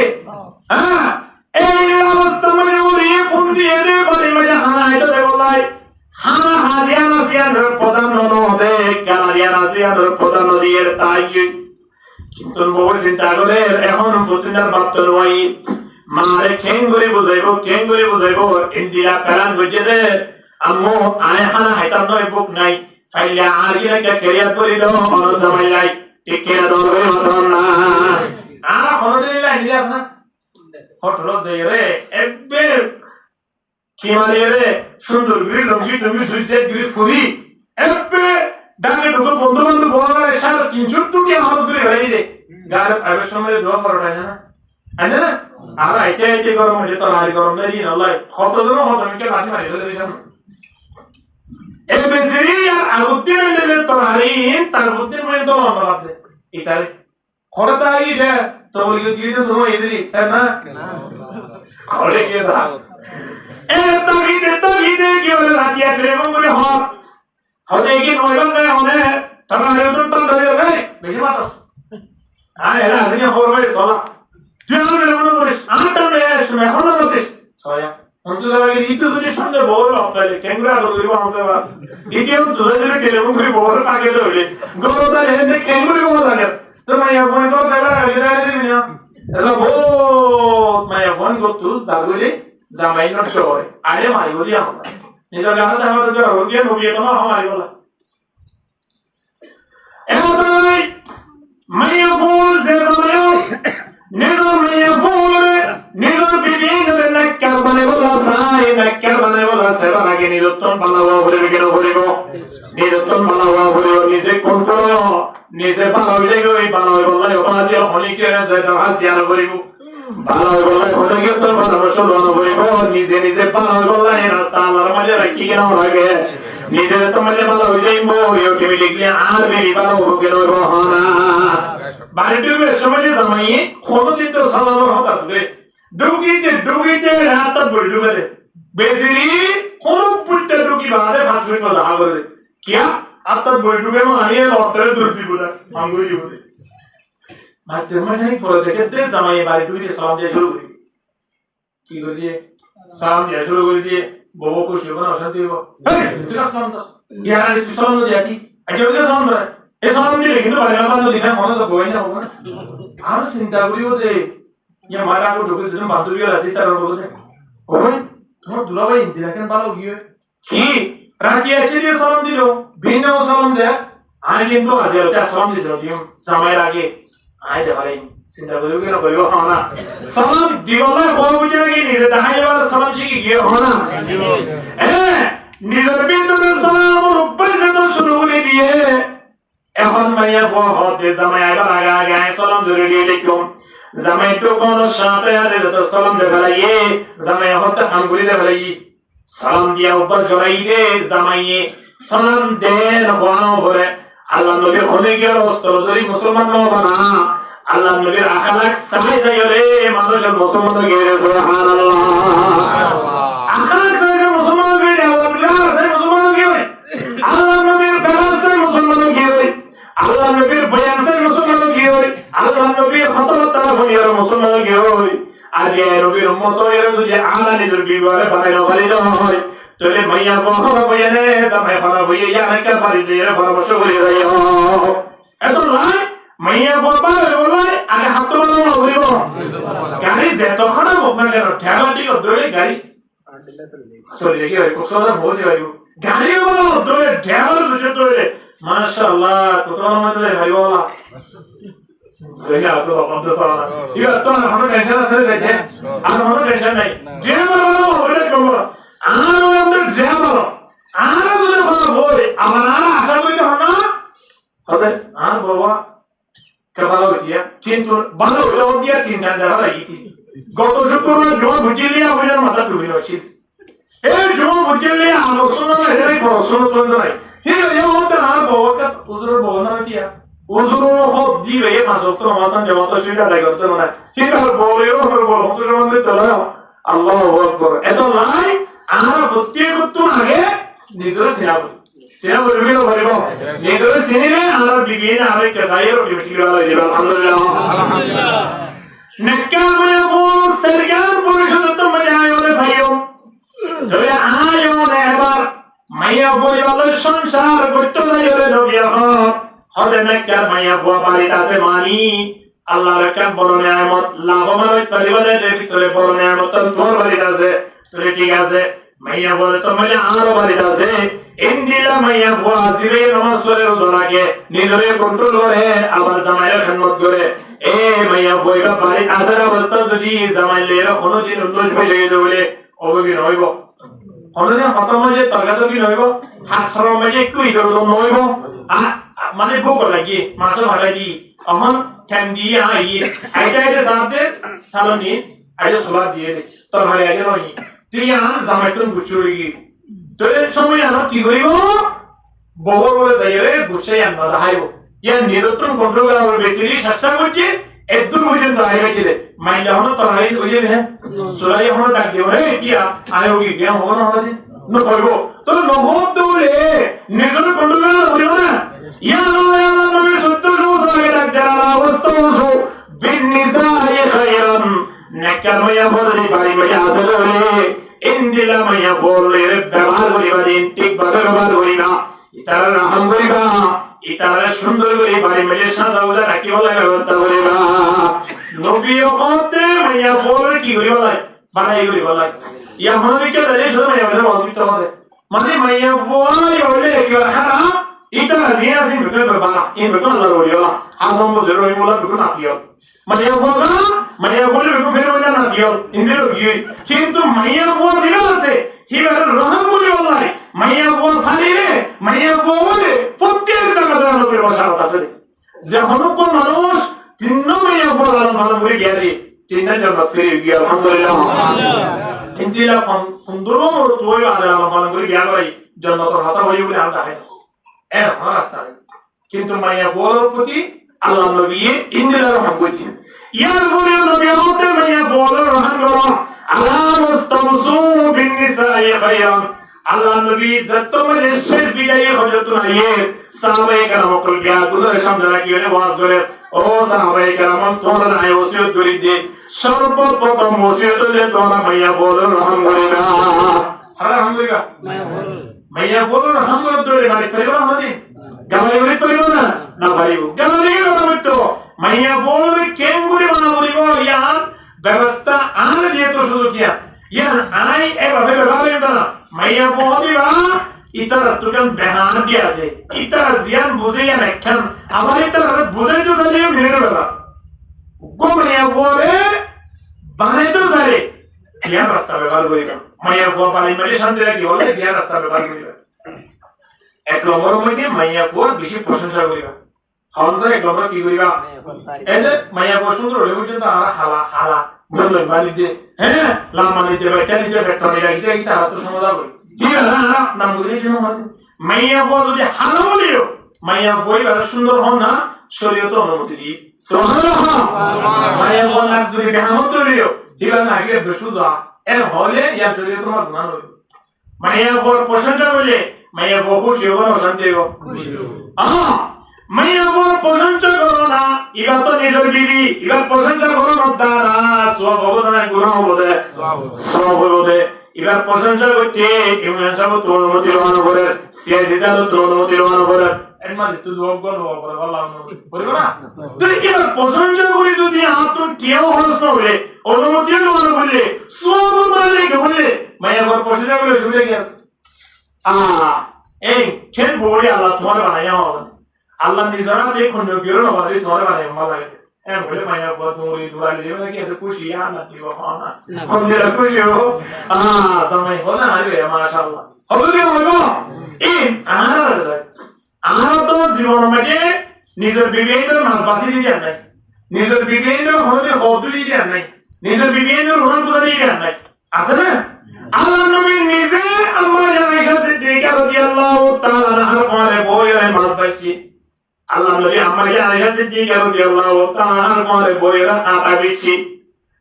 হ্যাঁ এই অবস্থা মানে ওরে ফোন দিয়ে দে বাড়ি মানে হানা এটা দে বলাই হানা হাদিয়া নাসিয়ান প্রধান নদে কালিয়া নাসিয়ান প্রধান নদীর তাই কিন্তু বউ চিন্তা করে এখন ফুতুনার বাপ্ত নয় মারে কেঙ্গুরি বুঝাইবো ইন্দিরা প্যারান বুঝে দে আম্মু আয় হানা হাইতাম নয় বুক নাই ফাইলা আগিরা কে ক্যারিয়ার করে দাও মনো সমাই লাই টিকেরা দরবে হতো না হনদিন লাইন দিয়ে আছে না হটলো যে রে একবার কি মারি রে সুন্দর করে লঙ্গি তুমি সুইচে করে ফুরি একবার ডাকে ঢুকে বন্ধু বান্ধব বড় 350 টুটি আওয়াজ করে হয়ে যায় গার আবের সময় দোয়া করাটা না আইনা না আর আইতে আইতে গরম হয়ে তো আর গরম নেই আল্লাহ কতজন হতমিকে লাঠি মারি ফেলে দিয়েছেন এই বেজরি আর আগুদ্দিন এলে তো আরিন তার বুদ্ধির মধ্যে তো অন্যবাদ ইতারে খড়তা আই দে তো বলি দিয়ে তো তোমার এদিরি না খড়ে গিয়ে যা এ তাগিদে কি হলো রাতিয়া ট্রেমন করে হক হতে কি নয়জন নেই হনে তারা নিয়ন্ত্রণ তো ধরে যাবে বেশি মাত্র আয় এরা আসলে হবে সলা তুই আমাদের মনে করিস আটটা নেই শুনে এখন আমাদের ছয়া অন্ত যাবে ইতো যদি সামনে বল আপনারে ক্যাংরা ধরিব আমাদের ইতিও তুই যদি টেলিফোন করে বল পাকে ধরলে গরদা হেতে ক্যাংরি বল লাগে তো মাইয়া ফোন কর দেবা বিদায় দিবি না এলা বহুত মাইয়া ফোন কর তুই দাগুলি জামাই নট করে আরে মারি বলি আমরা নিজের গাতে আমাদের যারা রোগী নবী তো না আমারি বলা এতই মাইয়া ফুল যে জামাই নিজের মাইয়া ফুল নিজের বিবি ধরে নাক্কার বানাই বলা সাই নাক্কার বানাই বলা সেবা লাগে নিজতন বানাওয়া ভরে কেন ভরিব নিজতন বানাওয়া ভরিব নিজে কোন করো নিজে বানাও যাইগো এই বানাও বলাই বাজি হনিকে যেটা হাত ধ্যান ভরিব বানাও বলাই হনিকে তোর বানাবো সলন ভরিব নিজে নিজে বানাও বলাই রাস্তা আল্লাহর মাঝে রাখি কেন লাগে নিজে তো মানে বানাও যাইবো ইউটিউবে লিখলে আর বেরি বানাও কেন রহনা বাড়িটির সময় জামাই কোনদিন তো সালানো হতা দে ডুগিতে রাত বড় ডুবে বেসিলি কোন পুটতে ডুগি বাদে 5 মিনিট কথা বলে কিয়া আত্তা বড় ডুবে মানিয়ে লতরে দুর্তি বলে আঙ্গুরি বলে মাত্র মানে পরে দেখে দে জামাই বাড়ি ডুগিতে সালাম দিয়ে শুরু করি কি করে দিয়ে সালাম দিয়ে শুরু করে দিয়ে বউ খুশি হবে না অশান্তি হবে তুই সালাম দাও ইয়ারা তুই সালাম দিয়াতি আজকে ওকে সালাম ধরে এই সালাম দিলে কিন্তু বাড়ি বাবা দিলে মনে তো বই না হবে না আর চিন্তা করিও যে ইয়া মারা को ঢুকে যদি বান্ধবী আছে তার বলতে ওই তোমার দুলাভাই ইন্দিরা কেন ভালো গিয়ে কি রাতে এসে দিয়ে সালাম দিল ভিন্ন সালাম দেয় আই কিন্তু আজে ওটা সালাম দিল দিম সময়ের আগে আই দে ভাই চিন্তা করিও কি না করিও না সালাম দিওলা বউ বুঝে নাকি নিজে তাহাই वाला সালাম শিখে গিয়ে হনা নিজের বিন্দুতে সালাম রূপে যেত শুরু করে দিয়ে এখন মাইয়া বউ হতে জামাই আইবার আগে আগে সালাম ধরে দিয়ে দেখুন জামাই তো কোন সাথে আছে তো সালাম দে ফেলাইয়ে জামাই হতে আঙ্গুলি দে ফেলাই সালাম দিয়া উপর জড়াই দে জামাইয়ে সালাম দেন হওয়ানো ভরে আল্লাহ নবীর হনে গিয়ে অস্ত্র ধরি মুসলমান হবা না আল্লাহ নবীর আখলাক সাহায্য যায় রে মানুষের মুসলমান গিয়ে সুবহানাল্লাহ আখলাক সাহায্য মুসলমান গিয়ে আল্লাহ বিল্লাহ সাহায্য মুসলমান গিয়ে আল্লাহ নবীর বেলাস সাহায্য মুসলমান গিয়ে আল্লাহ নবীর বয়ান সাহায্য মুসলমান গিয়ে আল্লাহ নবীর খতরত তারা মুসলমান গিয়ে আর এই নবীর উম্মত এর যদি আলা নিজের বিবাহে বানাইলো বাড়ি হয় তোলে মাইয়া বহরা বয়ানে জামাই খরা হইয়া ইয়াকে বাড়ি দিয়ে পরামর্শ করে যাইও এত লাই মাইয়া বাবা বলাই আগে হাত বানানো হইব গাড়ি যেত খারাপ হোক না কেন ঠেলা দিও দৌড়ে গাড়ি চলে গিয়ে কোথাও বসে হইব গাড়ি বলো দৌড়ে ঠেলা দুটো দৌড়ে মাশাআল্লাহ কোথাও মতে যায় ভাই বলা রেখা তো অবদ্ধ সারা ইয়া তো আমার টেনশন আছে যে আর আমার টেনশন নাই ড্রাইভার বলো ওটা করব আর আমাদের ড্রাইভার আর যদি কথা বলে আমার আর আশা করি তো না হবে আর বাবা কেবল দিয়া কিন্তু ভালো হলো দিয়া তিনটা দেখা লাগি গত শুক্রবার জমা বুঝিয়ে আমাদের মাথা টুবি রয়েছে এই জমা বুঝিয়ে আলোচনা এর প্রশ্ন চলতে নাই ঠিক আছে ওটা আর বাবা উজুরের বহনা দিয়া উজুরের হক দিবে মাসক তো মাসান জমা তো সুবিধা দেয় করতে না ঠিক আছে বলেও বলবো তো জমা দিতে লাগে আল্লাহু আকবার এত লাই আর প্রত্যেকত্ব আগে নিজের সিনা বলবি না বলবো নিজের সিনে আর বিবিনে আর কাসাইর বিবিটি वाला দিবা আলহামদুলিল্লাহ নেককার মায়ফু সরগার পরিষদ তো মজা আয়ো রে ভাইও তবে আয়ো না এবার মায়ফু বলে সংসার করতে যাইও রে নবী হবে নেককার মায়ফু বাড়িতে আছে মানি আল্লাহর কাম বড় নিয়ামত লাভবান হইতে পারিবারের ভিতরে বড় নিয়ামত তোর বাড়িতে আছে তুই ঠিক আছে মাইয়া বলে তো মানে আরো বাড়িতে আছে ইন্দিলা মাইয়া বুয়া জিবে নামাজ পড়ে রোজা রাখে নিজরে কন্ট্রোল করে আবার জামাইয়ের খেদমত করে এ মাইয়া বইবা বাড়ি আসার অবস্থা যদি জামাইলের কোনোদিন উন্নতি হয়ে গেছে বলে অবগি নইব কোনোদিন খতম হয়ে তর্কাতর্কি নইব হাসর মাঝে একটু ইগর নইব মানে ভোগ লাগি মাছ ভাড়া দি অহন ঠ্যাং দিয়ে আইটা আইটা সারতে সালনি আইটা সোলার দিয়ে তোর ভাড়া আগে নই তুই জামাইতন গুছুরি তোর সময় আমার কি করিব বহর বলে যাইরে গুছাই আনবা দেখাইব ইয়ার নিরন্তর কন্ট্রোল করার বেশি চেষ্টা করছে এদুর পর্যন্ত আইবে দিলে মাইলা হনো তোর হাই ওই যে হ্যাঁ সোলাই হনো ডাক দিও রে কি আয় ওই কি হবো না হবে নো কইব তোর নহব দৌড়ে নিজের কন্ট্রোল করা হইব না ইয়া আল্লাহ নবী 70 বছর আগে ডাক দেওয়ার অবস্থা হলো বিন নিসাই খায়রান নেকার মাইয়া বলে বাড়ি মাইয়া আসলে ইন্দিলা মাইয়া বলে ব্যবহার করিবা দিন ঠিকভাবে ব্যবহার করিবা ইতারা রাহম করিবা ইতারা সুন্দর করে বাড়ি মাইয়া সাজাওয়া রাখি বলে ব্যবস্থা করিবা নবী হতে মাইয়া বলে কি করিবা লাই বাড়াই করিবা লাই ইয়া মনোবিকে দাঁড়িয়ে শুধু মাইয়া বলে বলতে হবে মানে মাইয়া বলে বলে কি হারাম ইতারা জিয়া সিন বিকে বাবা ইন বিকে আল্লাহ রইলা আজম বলে রইমুলা বিকে না পিও মাইয়া বলে বিকে ফের ওনা না দিও ইন্দির গিয়ে কিন্তু মাইয়া বলে দিবা আছে হিবার রহম করি আল্লাহ মাইয়া বলে ফালিলে মাইয়া বলে প্রত্যেকটা কাজে নবীর বসারত আছে যখন কোন মানুষ তিন মাইয়া বলে ভালো করে গিয়ারি তিন জান্নাত ফিরে গিয়া আলহামদুলিল্লাহ ইন্দিলা সুন্দর মোর তোই আদা ভালো করে গিয়া ভাই জান্নাতের হাতা হই বলে আনতা হয় রাস্তা কিন্তু মাইয়া বলার প্রতি আল্লাহ নবী ইন্দিরা রহম করেছেন ইয়ার পরে নবী হতে মাইয়া বলার রহম করো আলা মুস্তামসু বিন নিসাই খায়রান আল্লাহ নবী যত মানে শেষ বিদায় হযরত নাইয়ে সাহাবায়ে কেরাম কল গিয়া গুজরে সামনে রাখিয়ে ওয়াজ করে ও সাহাবায়ে কেরাম তোমরা নাই ওসিয়ত করি দে সর্বপ্রথম ওসিয়ত হলে তোমরা মাইয়া বলার রহম করিবা আলহামদুলিল্লাহ মাইয়া বলার রহম করে তোরে বাড়ি ফেরো আমাদের গালি বলি করিব না পারিব গালি কথা তো মাইয়া বলবে কেন করে বানা বলিব ইয়ার ব্যবস্থা আর দিয়ে তো শুধু কি ইয়ার আই এভাবে ব্যবহার করতে না মাইয়া বলিবা ইতার তোকান বেহান কি আছে ইতার জিয়ান বুঝাইয়া রাখেন আবার ইতার বুঝাইতে গেলে মেরে বেলা গো মাইয়া বলে বানাইতে জারে ইয়া রাস্তা ব্যবহার করিবা মাইয়া বল পানি মেরে শান্তি রাখি বলে ইয়া রাস্তা ব্যবহার করিবা এক নম্বর মধ্যে মাইয়া ফুয়ার বেশি প্রশংসা করিবা হামজা এক নম্বর কি করিবা এদের মাইয়া ফুয়া সুন্দর হয়ে পর্যন্ত আর হালা বললো মালিক দে হ্যাঁ লাম মালিক দে বাইটা নিতে ফ্যাক্টরি লাগিতে এই তারা তো সমাধান করে কি না নাম বলে দিন মানে মাইয়া ফুয়া যদি হালা বলিও মাইয়া ফুয়া আর সুন্দর হন না শরীয়ত অনুমতি দি সুবহানাল্লাহ মাইয়া ফুয়া না যদি বেহামত করিও দিবা না আগে বেসুজা এর হলে ইয়া শরীয়ত তোমার গুনাহ হইবে মাইয়া ফুয়ার প্রশংসা করলে মাইয়া বহু শিবন শান্তি হইব মাইয়া বল প্রশংসা করো না ইবা তো নিজের বিবি ইবা প্রশংসা করো না দ্বারা সওয়াব হবে না গুনাহ হবে সওয়াব হবে ইবা প্রশংসা করতে ইমরান সাহেব তো অনুমতি রওনা করে সিয়া দিদা তো অনুমতি রওনা করে এর মাঝে তো লোক গল করে আল্লাহ করিব না তুই ইবা প্রশংসা করি যদি আপন টিয়াও হস্ত হলে অনুমতি রওনা করলে সওয়াব মালিক বললে মাইয়া বল প্রশংসা করে শুনে গেছে এই খেল বড়ি আল্লাহ তোমার বানাইয়া হবে আল্লাহ নিজরা দেখুন নগিরো না বলে তোমার বানাইয়া হবে এম বলে মাইয়া বল তুমি দুরালি দেবে নাকি এত খুশি না দিব না কোন জেলা খুশি হো সময় হলো না আরে মাশাআল্লাহ হবে হবে এই আর তো জীবন মধ্যে নিজের বিবেকের মাছ বাসি দিয়ে নাই নিজের বিবেকের হতে হদুলি দিয়ে নাই নিজের বিবেকের রোন বুঝাই দিয়ে নাই আছে না আল্লাহ নবী নিজে আম্মা আয়েশা সিদ্দিকা রাদিয়াল্লাহু তাআলা আনহার পরে বইরে মাছ বাসি আল্লাহ নবী আম্মা আয়েশা সিদ্দিকা রাদিয়াল্লাহু তাআলা আনহার পরে বইরে আটা বেশি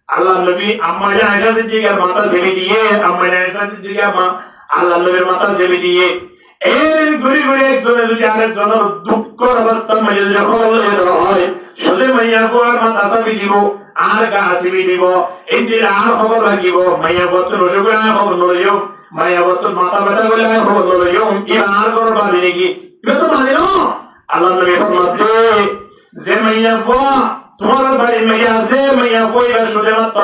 আল্লাহ নবী আম্মা আয়েশা সিদ্দিকার মাথা ঝেড়ে দিয়ে আম্মা আয়েশা সিদ্দিকা মা আল্লাহ নবীর মাথা ঝেড়ে দিয়ে এই ঘুরে ঘুরে একজনে যদি আরেকজনের দুঃখের অবস্থার মাঝে যখন হয় সোজে মাইয়া বুয়ার মাথা চাবি দিব আর গা চাবি দিব এদিন আর খবর রাখিব মাইয়া বতন রসগোল্লা খবর নলিও মাইয়া বতন মাথা ব্যথা করলে খবর নলিও এবার আর কোনো বাঁধি নাকি এটা তো বাঁধি না আল্লাহ নবী ফরমাতে যে মাইয়া বুয়া তোমার বাড়ি মাইয়া আছে মাইয়া বুয়া এবার সোজে মাত্র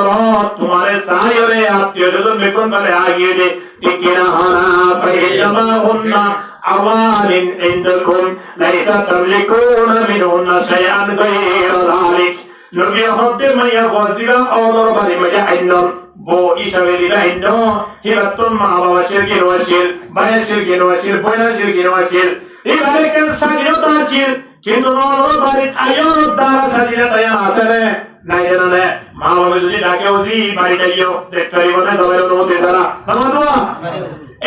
তোমারে চাই ওরে আত্মীয় যখন বেতন পালে আগিয়ে দে ঠিক কিনা হানা ফাইনামা হুন্না আওয়ালিন ইনদাকুম লাইসা তামলিকুনা মিনহুন্না শাইআন গায়রা যালিক নবী হদ্দে মাইয়া ওয়াজিবা আওলার বাড়ি মাইয়া আইনন বো হিসাবে দিলা আইন হিবাতুন মা বাবা শিরকিন ওয়াচিল বায়া শিরকিন ওয়াচিল বয়না শিরকিন ওয়াচিল এবারে কেন স্বাধীনতা আছে কিন্তু নর বাড়ি আয়র দ্বারা স্বাধীনতা আছে না নাই জানা না মা বাবা যদি ডাকে ওজি বাড়ি যাইও সেক্টরি বনে সবাই অনুমতি ছাড়া নামাজুয়া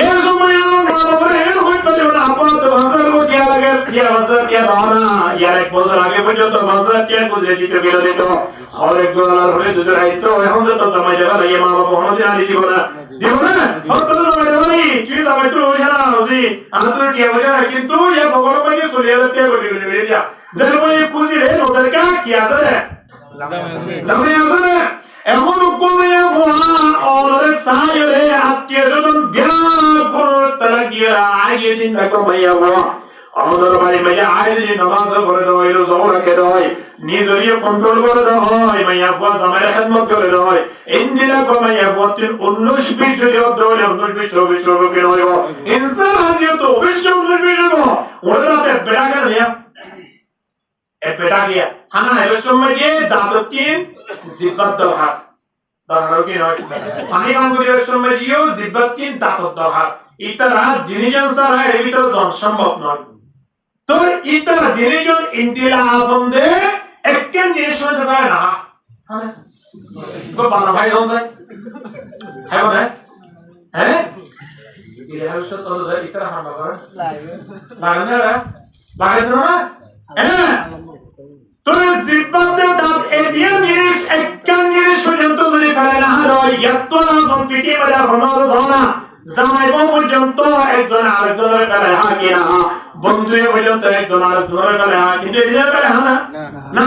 এই সময় আমার মা বাবা এর হইতে পারে না আপন তো ভাষার কো কিয়া লাগে কিয়া ভাষা কিয়া দানা ইয়ার এক বছর আগে পর্যন্ত ভাষা কিয়া বুঝে দিতে বিরোধী তো আর এক ডলার হলে যদি রাইতো এখন তো জমাই দেবা লাগে মা বাবা হনো দিনা দিব না হতো জমাই দেবা নাই তুই জমাই তো হইছে না ওজি আন্তর টিয়া হইছে না কিন্তু ইয়া ভগবান পাইকে চলে যাতে বলি দিয়া যেন ওই পুঁজি রে নজর কা কি আছে জামাই আছে না এমন কোনে হওয়া ওরে সায়রে আত্মীয় স্বজন বিয়া তারা গিয়া আগে চিন্তা করবাইয়া হওয়া আমাদের বাড়ি মাইয়া আইজি নামাজ করে দাও এর জোর রাখে দাও নিজরিয়ে কন্ট্রোল করে দাও হয় মাইয়া ফুয়া জামাইয়ের খেদমত করে দাও ইন্দিরা কো মাইয়া ফুয়া 19 বিশ যদি দৌড়ে 19 বিশ 24 রূপে কেন হইব ইনসান আজি তো 19 বিশ হইব ওরাতে বেটা কেন নিয়া এ বেটা গিয়া খানা এর সময় দিয়ে দাঁততিন জিব্বাত দরকার দরকার কি নয় পানি পান করিবার সময় দিও জিব্বাতিন দাঁতত দরকার ইতারা দিনজন সারা এর ভিতর জন সম্ভব নয় তো ইতারা দিনজন ইন্দিলা আফন্দে এককেন জিনিস মধ্যে যায় না হ্যাঁ গো বানা ভাই হন যায় হ্যাঁ বলে হ্যাঁ এই হাউসত তো যায় ইতারা হামলা করে লাগে না হ্যাঁ তোরে জিব্বাতে দাঁত এদিয়ান জিনিস এককেন জিনিস পর্যন্ত যদি ফেলে না হয় ইয়াত্তরা কম্পিটি মানে হনো জানা জামাই বউ পর্যন্ত একজন আরেকজনের ফেলে হা কি না বন্ধু পর্যন্ত একজন আরেকজনের ফেলে হা কিন্তু এদিনের ফেলে হা না না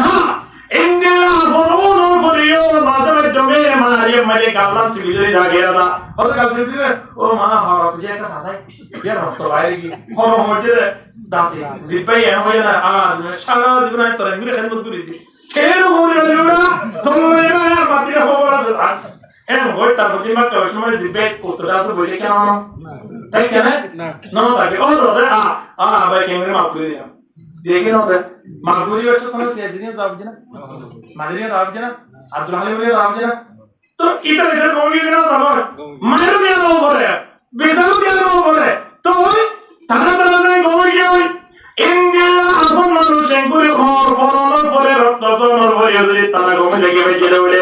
ইন্দিলা ফরুন ফরিও মাঝে মধ্যে মারিয়ে মারিয়ে গালাম সিবিদরে জাগেরা দা ওর কাছে দিলে ও মা হাওয়া যে একটা সাসাই ইয়ার হস্ত বাইরে কি কোন মসজিদে দাঁতে জিব্বাই এমন হয় না আর সারা জীবন আয় তোরা ইংরে খেদমত করে দি কেন বলি না তোমরা আর মাতিলে খবর আছে এমন হয় তার প্রতি মাত্র সময় জিব্বাই কতটা তো বলে কেন তাই কেন না তাকে ও দাদা ভাই কেমনে মাফ করে দিলাম দেখে না ওদের মাগুরি বসে তোমার সিয়াসিনিয়া দাও না মাদরিয়া দাও না আব্দুল হালিমিয়া দাও না তো ইতরে ইতরে কমি দিনা সামর মাইর দিয়া দাও করে বেদারু দিয়া দাও করে তো তারা তারা যায় কমি গিয়ে ইন্দিলা আপন মানুষ এঙ্গুরে ঘর ফরনর পরে রক্ত জনর পরে যদি তারা কমে থেকে বেঁচে দেবলে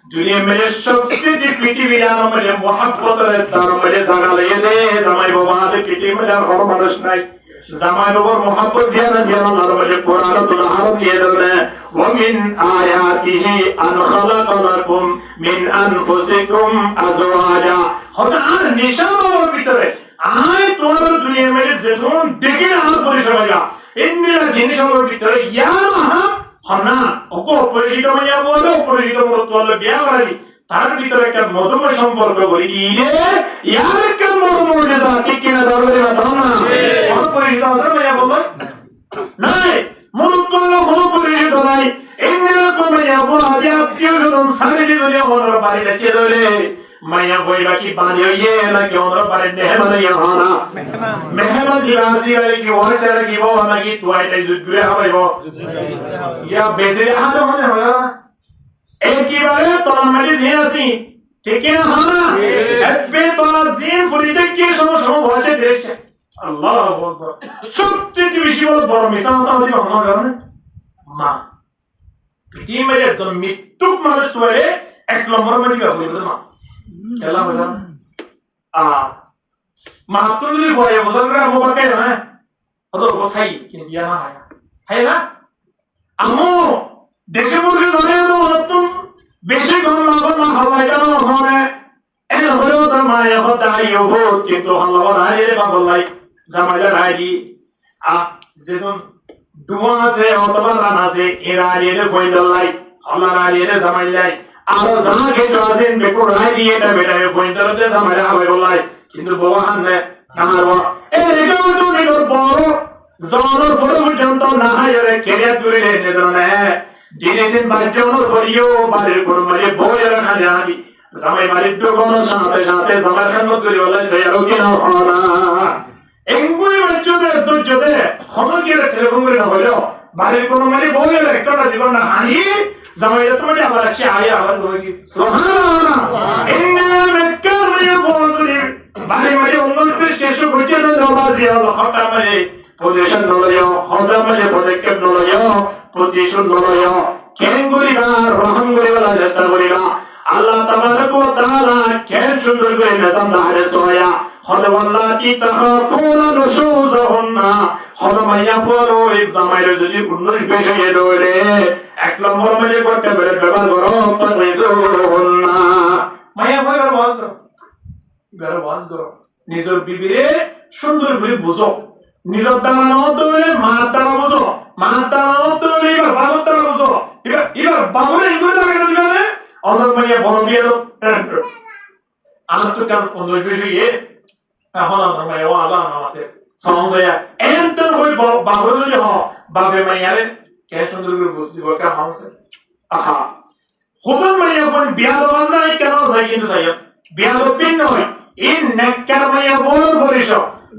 দুনিয়া মেরে সবচেয়ে পৃথিবীর আরম্ভে মহাব্বতের তার মেরে জায়গা লেগে দে জামাই বাবা পৃথিবীর আর কোনো মানুষ নাই জামাই বাবার মহব্বত জিয়ারা জিয়ারা নরমালে কোরআন উদাহরণ দিয়ে দেন ওয়া মিন আয়াতিহি আন খালাকা লাকুম মিন আনফুসিকুম আজওয়াজা হঠাৎ নিশানোর ভিতরে আয় তোমার দুনিয়া মেরে যেমন দেখে আর পরিষেবা যা ইন্দিরা জিনিসের ভিতরে ইয়ানো হনা ওকো পরিচিত মাইয়া বলো পরিচিত মরত বলো বিয়া করাই তার ভিতরে একটা মধুম সম্পর্ক করি দিলে ইয়ার একটা মধুম মর্যাদা ঠিক কিনা দরবারে বাতাও না কোন পরিচিত আছে মাইয়া বলো নাই মরত বললো কোন পরিচিত নাই ইন্দিরা কো মাইয়া বলো আজ আত্মীয় স্বজন সারে যদি ওর বাড়িতে চেয়ে মাইয়া বইবা কি বাঁধে হইয়ে নাকি ওর বাড়ি মেহমান ইহানা মেহমান দিবাসী গেলে কি ওর ছেড়ে কি বউ নাকি তুই তাই জুগুরে হইব ইয়া বেজে হাতে মনে হয় না একেবারে তোলা মেরে জিন আসি ঠিক না হানা এপে তোলা জিন ফুরিতে কি সমস্যা হচ্ছে দেশে আল্লাহু আকবার সবচেয়ে বেশি বড় মিশন তো হচ্ছে আমার কারণে মা পৃথিবী মেরে একজন মৃত্যুক মানুষ তোলে এক নম্বর মানে ব্যবহার মা কেলা হলো মাত্র যদি ভয় বছর করে আমো পাকাই না অত কথাই কিন্তু ইয়া না হয় না আমো দেশে মুরগি ধরে তো নতুন বেশি কম লাভ না হওয়াই কেন হবে এর হলেও তোর মায়ের কথা আইও কিন্তু হাল্লা হারিয়ে বাবলাই জামাইলা রাইদি যেদিন ডুমা আছে অথবা রান আছে এরা হারিয়ে ভয় দলাই হাল্লা হারিয়ে জামাইলাই আর জানা কিছু আছেন বেপুর রায় দিয়ে এটা বেটাবে পয়েন্টারতে জামাইলা হবে বলাই কিন্তু বাবা হান্নে আমার এরকম তো নিজের বড় জনের ফটো পর্যন্ত না হয় কেরিয়ার দূরে নিয়ে যেন দিনে দিন বাচ্চানো করিও বাড়ির কোনো মানে বই রাখা জানি জামাই বাড়ির ঢোকানোর সাথে সাথে জামাই খেদমত করি বলে তৈরি কি না হনা এঙ্গুই বাচ্চাদের দুর্যোগে হনগিয়ে টেলিফোন করে না হইলো বাড়ির কোনো মানে বই একটা জীবন না হানি জামাই তোমার আবার আসে আয় আবার বই কি সুবহানাল্লাহ ইন্না মেক্কার মানে বন্ধুরি বাড়ি মানে অন্য কেসু কইতে না জবাজি আল্লাহ হটা মানে পজিশন নলয় হদা মানে পদক্ষেপ নলয় পজিশন নলয় কেঙ্গুরি বা রহম করিবা চেষ্টা করিবা আল্লাহ তাবারক ওয়া তাআলা কেন সুন্দর করে নিজাম দাঁড়ে সোয়া হযরত আল্লাহকে তাখাফুনা নুশুযুহুন্না হযরত মাইয়া পড়ো এই জামাইরে যদি 19 বেশে দৌড়ে এক নম্বর মানে করতে বেড়ে ব্যবহার করো ফারিদুহুন্না মাইয়া পড়ো ওয়াজ করো নিজের বিবিরে সুন্দর করে বুঝো নিজের দ্বারা নতরে মার দ্বারা বুঝো মার দ্বারা নতরে এবার বাবার দ্বারা বুঝো এবার বাবুরে ইগরে লাগে দিবে অদর মাইয়া বড় বিয়ে দাও আর তো কার 19 বেশে এখন আমার মাইয়া আল্লাহ আমাদের সমঝয়া এমন কই বাবুরে যদি হ বাবে মাইয়ারে কে সুন্দর করে বুঝতি বকা হাউসে আহা খুদন মাইয়া কোন বিয়া দাও না কেন যায় কিন্তু সাইয়া বিয়া দাও পিন নয় ইন নেককার মাইয়া বল করিস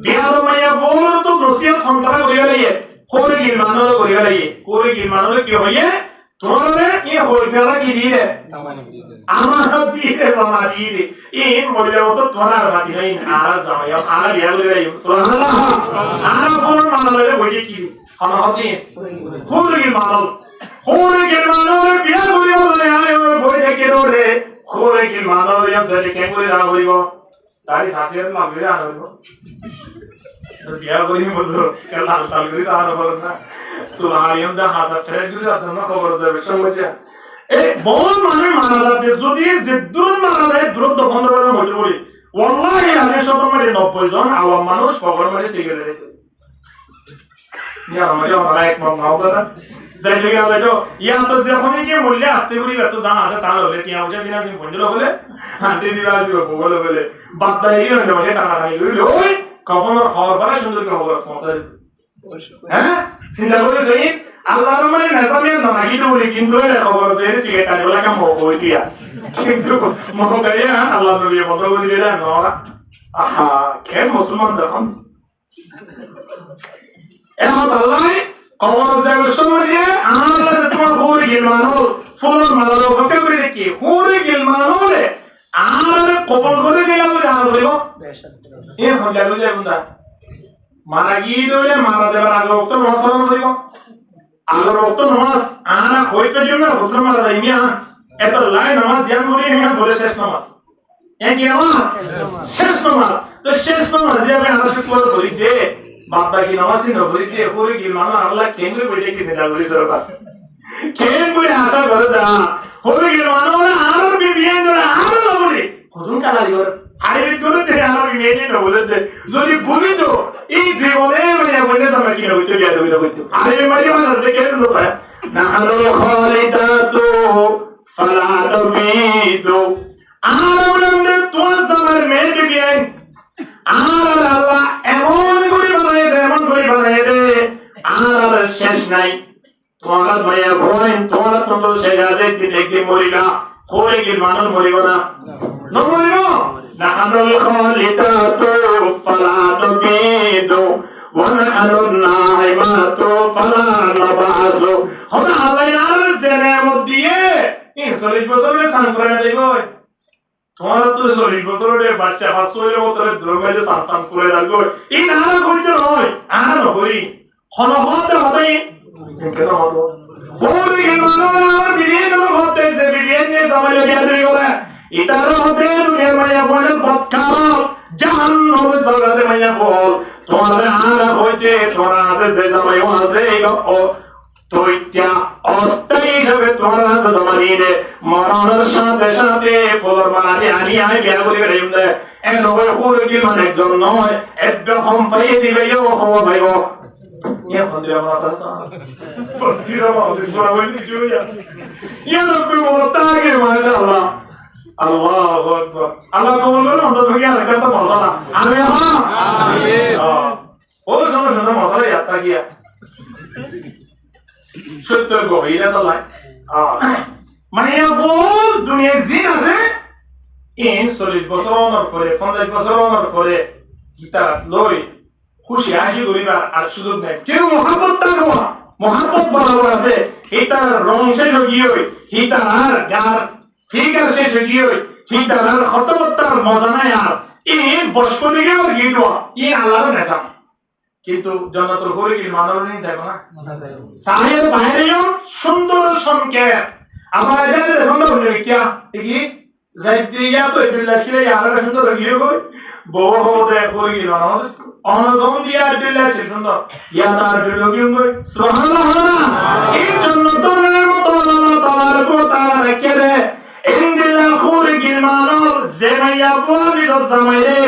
বিয়া দাও মাইয়া বল তো নসিহত খন্তরা করিয়া লইয়ে কোরে গিলমানো করিয়া লইয়ে কোরে গিলমানো কি হইয়ে তোমারে কি হইতরা কি দিয়ে আমার দিয়ে সমা দিয়ে এই মরিয়া তো তোরার বাতি নাই আর জামাইয়া আর বিয়া করে যাই সুবহানাল্লাহ আর কোন মানলে বইয়ে কি আমাহতি কোরে গিলমানো বিয়া করিয়া লই আয় বই থেকে দরে কোরে গিলমানো ইয়া সরে কে করে না করিব তারি শাসের লাগবে আনব তো বিয়া করি বুঝো কেলা তাল করে আনব না সুবহানাল্লাহ দা হাসা ফেরে গুলো আপনারা খবর যাবে সমঝে এই বহু মানুষ মারা যাবে যদি জিদ্দুন মারা যায় দ্রুত বন্ধ করে হতে পারে ওয়াল্লাহি আলাইহি শতমরে 90 জন আওয়াম মানুষ খবর মারি সিগারেট দিতে ইয়া আমারে ওরা এক মাওদানা যাই লাগা যাইতো ইয়া তো যখন কি মূল্য আসতে করি এত জান আছে তাহলে হলে টিয়া উঠে দিনা দিন বন্ধ হলে হাতে দিবা আসবে বলে বলে বাদ দাই না ওটা টানা টানি করি ওই কখন খবর পড়া সুন্দর করে খবর পৌঁছাই হ্যাঁ চিন্তা করে যাই আল্লাহর মানে নাজামিয়া নাগি বলি কিন্তু খবর দিয়ে সিগারেট আনলা কাম হই দিয়া কিন্তু মন গায়া আল্লাহ নবী বন্ধ করে দিলেন না আহা কেন মুসলমান দেখুন এখন আল্লাহ খবর যাবে সময় আল্লাহ তোমার হরে গেল মানো ফুলন মালালো হতে করে কি হরে গেল মানো রে আর কবল করে গেলাম জানা বলিব এ হলে লই যাবো না মারা গিয়ে দিলে মারা দেবার আগে রক্ত নমস্কার করিব আগে রক্ত নমাজ আনা হইতে জন্য রক্ত মারা যায় মিয়া এত লাই নামাজ জান করি মিয়া বলে শেষ নামাজ কি নামাজ শেষ নামাজ তো শেষ নামাজ যাবে আনাস করে করি দে বাবা কি নামাজ না করি দে করে কি মানা আল্লাহ কেন্দ্রে বইতে কি চিন্তা করি সরবা কেন বলে আশা করে দা হয়ে গেল মানা আর বিবিয়ান ধরে আর লাগলে কতন কালা দিও আরে বিদ্যুৎ থেকে আর মেয়ে না বলতে যদি বুঝি তো এই জীবনে মানে বলে আমরা কি হইতে বিয়া হইতে হইতে আরে মাঝে মাঝে দেখে এলো না আলো খালিদাতু ফালা তাবিদু আরওলামদে তোয়া জামার মেয়ে বিবিয়ান আর আল্লাহ এমন করে বানায় দে আর শেষ নাই তোমার ভাইয়া ভয় তোমার তো শেষ আছে দেখি মরিবা করে গিল মানুষ মরিব না নমরিব نحن الخالدات فلا تبيد ونحن الناعمات فلا نبعث خدا আল্লাহ আর জেনে মধ্যে এই 40 বছরের সাংকরণে দেব তোমার তো 40 বছরের বাচ্চা 500 বছরের দ্রব্যে সন্তান করে দাও এই না করতে নয় আর হরি খনহতে হতে কেন হলো হরি মানুষ বিভিন্ন হতে যে বিভিন্ন জামাইলে বিয়ে করে ইতার হতে দুনিয়ার মাইয়া বলেন বদকার জাহান্নামে জগতে মাইয়া বল তোমার আর হইতে তোমার আছে যে জামাইও আছে এই তৈত্যা অস্থায়ী হিসাবে তোমার আছে জমানি রে মরণের সাথে সাথে ফলর মারানি আনি আয় বিয়া করি বেড়ে দে এন হয়ে হুরে কি মানে একজন নয় একদম পাইয়ে দিবে ইও হওয়া ভাইব ইয়া বন্ধু আমার কথা বন্ধু আমার কথা বলি জুয়া ইয়া রব্বি মোতাকে মাশাআল্লাহ আল্লাহু আকবার আল্লাহ কবুল করুন অন্তত থেকে আরেকটা তো মজা না আমিন আমিন ও শোনো মজা ইয়াতা গিয়া সত্য গহিরা তো লাই মাইয়া বল দুনিয়ায় জিন আছে ইন 40 বছর অনর পরে 50 বছর অনর পরে গীতা লই খুশি হাসি করিবার আর সুযোগ নাই কিন্তু মহাব্বত তার মহাব্বত বরাবর আছে হিতার রং শেষ হয়ে গিয়ে হিতার আর গার ফিগার শেষ হয়ে গিয়ে হিতার আর খতমতার মজা নাই আর এই বসপতি গিয়ে আর গীত এই আল্লাহর নেশা কিন্তু জন্নতুল হুরে কি মানব নেই যাবে না সাহের বাইরেও সুন্দর সংকেত আমার এখানে দেখুন না বলে কি কি যাইদিয়া তো বিল্লাহ শিরে আর সুন্দর গিয়ে গই বউ হতে করে গিয়ে না অনজন দিয়া বিল্লাহ শিরে সুন্দর ইয়া তার বিল্লাহ গিয়ে গই সুবহানাল্লাহ এই জন্নত নেমত আল্লাহ তাআলা কো তাআলা রেখে দে ইনদিল্লাহ হুরে কি মানব জেমাইয়া বলি তো জামাইরে